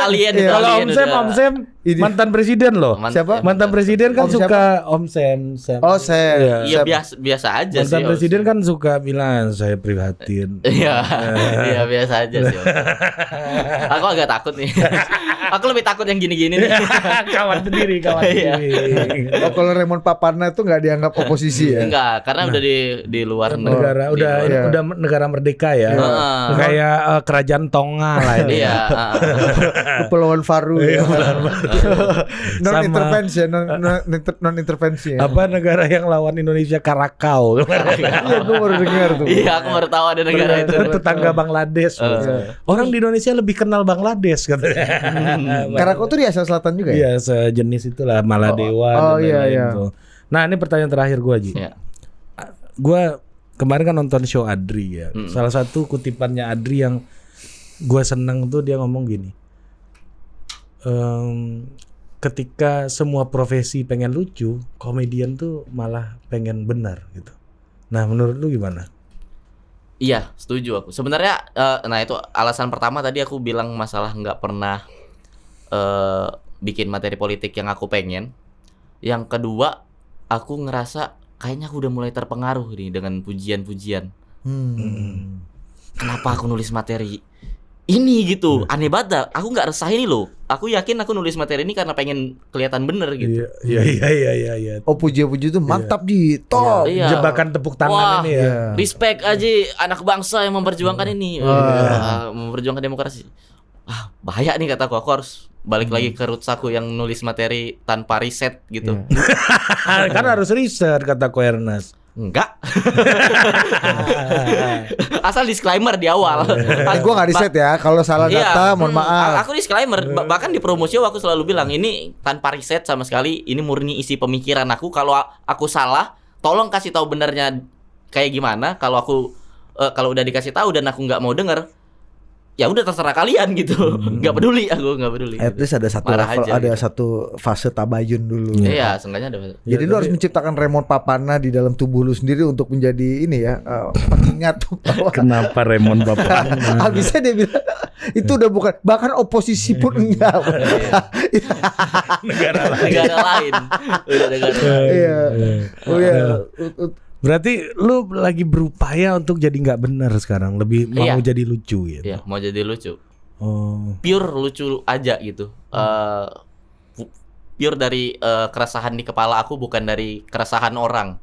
alien Iya. Kalau Om Sam Ini. mantan presiden loh. Siapa? Mantan presiden kan Om suka Om Sam. Oh saya. Iya biasa aja sih. Mantan presiden kan suka bilang saya prihatin. Iya biasa aja sih. Aku agak takut nih. Aku lebih takut yang gini-gini nih. kawan sendiri. Iya. Oh, kalau Raymond Paparna itu nggak dianggap oposisi ya? Enggak, karena udah di luar Negara di luar. iya. udah negara merdeka ya. Kayak kerajaan Tonga lah ini. Iya, Kepulauan Faru ya. Non Sama- intervensi ya, non intervensi ya. Apa negara yang lawan Indonesia Karakau. Iya, gue baru dengar tuh. Iya, aku baru tahu ada negara itu. Tetangga Bangladesh. Orang di Indonesia lebih kenal Bangladesh katanya. Karakau tuh di Asia Selatan juga ya? Iya, sejenis itulah Maladewa Oh, dan iya, lain-lain iya. tuh. Nah, ini pertanyaan terakhir gua, Ji. Iya. Gua kemarin kan nonton show Adri ya. Salah satu kutipannya Adri yang gua seneng tuh dia ngomong gini. Ketika semua profesi pengen lucu, komedian tuh malah pengen benar gitu. Nah, menurut lu gimana? Iya, setuju aku. Sebenarnya, nah itu alasan pertama tadi aku bilang masalah nggak pernah bikin materi politik yang aku pengen. Yang kedua, aku ngerasa kayaknya aku udah mulai terpengaruh nih dengan pujian-pujian. Kenapa aku nulis materi ini gitu? Aneh banget. Aku nggak resah ini loh. Aku yakin aku nulis materi ini karena pengen kelihatan bener gitu. Iya. Oh, puji-puji itu mantap di top. Iya. Jebakan tepuk tangan Wah, ini ya. Respect aja anak bangsa yang memperjuangkan ini, memperjuangkan demokrasi. Bahaya nih kataku. Aku harus balik lagi ke roots aku yang nulis materi tanpa riset gitu. Kan harus riset kata Ko Ernest. Enggak. Asal disclaimer di awal. Gue nggak riset ya. Kalau salah data, mohon maaf. Aku disclaimer. Bahkan di promosi aku selalu bilang ini tanpa riset sama sekali. Ini murni isi pemikiran aku. Kalau aku salah, tolong kasih tahu benernya kayak gimana. Kalau aku kalau udah dikasih tahu dan aku nggak mau denger, ya udah terserah kalian gitu. Nggak peduli, aku nggak peduli. At least ada satu Marah level, aja ada gitu. satu fase tabayun dulu. Iya, seenggaknya ada. Jadi lu harus menciptakan Raymond Paparna di dalam tubuh lu sendiri untuk menjadi ini ya, pengingat bahwa Kenapa Raymond Bapak? habisnya dia bilang itu udah bukan, bahkan oposisi pun enggak. Negara lain. Negara lain. Udah negara lain. Iya. Oh iya. Berarti lu lagi berupaya untuk jadi nggak benar sekarang, lebih mau Iya. jadi lucu gitu. Iya, mau jadi lucu. Oh. Pure lucu aja gitu. Pure dari keresahan di kepala aku, bukan dari keresahan orang.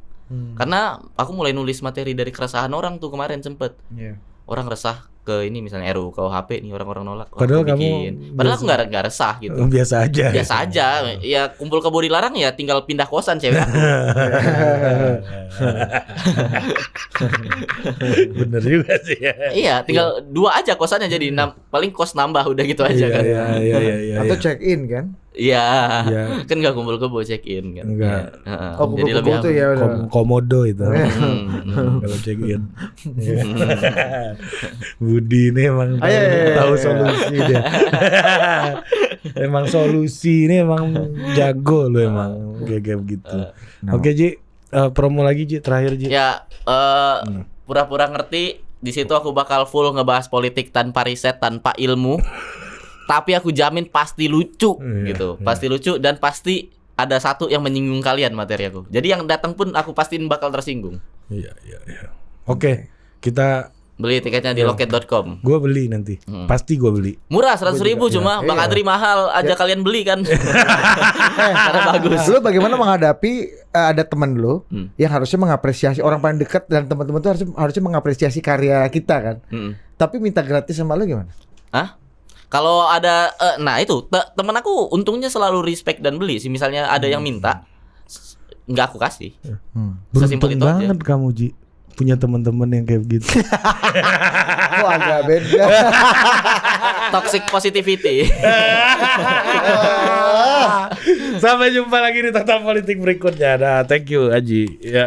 Karena aku mulai nulis materi dari keresahan orang tuh kemarin sempet. Iya. Orang resah ke ini misalnya RUU KUHP nih, orang-orang nolak. Wah, Padahal aku kamu bikin. Padahal aku nggak resah gitu. Biasa aja. Biasa aja. Ya kumpul kebo dilarang ya tinggal pindah kosan cewek aku. Bener juga sih ya. Iya, tinggal 2 aja kosannya jadi paling kos nambah udah gitu aja kan. Iya. Atau check in kan? Iya. Iya. Kan nggak kumpul kebo check in kan. Enggak. Iya. Heeh. Oh, Jadi lebih kumpul-kumpul tuh ya udah. Komodo itu. Hmm. Kalau check in. Budi ini emang tahu solusi dia. Emang solusi ini emang jago lu emang kayak begitu. Oke Ji, promo lagi Ji, terakhir Ji. Ya, pura-pura ngerti. Di situ aku bakal full ngebahas politik tanpa riset, tanpa ilmu. Tapi aku jamin pasti lucu gitu. Pasti lucu dan pasti ada satu yang menyinggung kalian materi aku. Jadi yang datang pun aku pastiin bakal tersinggung. Iya. Oke, kita Beli tiketnya di loket.com. gua beli nanti. Pasti gua beli. Murah 100.000 cuma Bang Adri mahal aja kalian beli kan. Karena bagus. Lu bagaimana menghadapi ada teman lu yang harusnya mengapresiasi orang paling dekat dan teman-teman tuh harusnya mengapresiasi karya kita kan. Tapi minta gratis sama lu gimana? Hah? Kalau ada nah itu temen aku untungnya selalu respect dan beli sih. Misalnya ada yang minta nggak aku kasih. Sesimpel Beruntung itu aja. banget kamu Ji punya teman-teman yang kayak begitu. Oh, agak beda. Toxic positivity. Sampai jumpa lagi di Total Politik berikutnya. Nah, thank you Aji. Ya.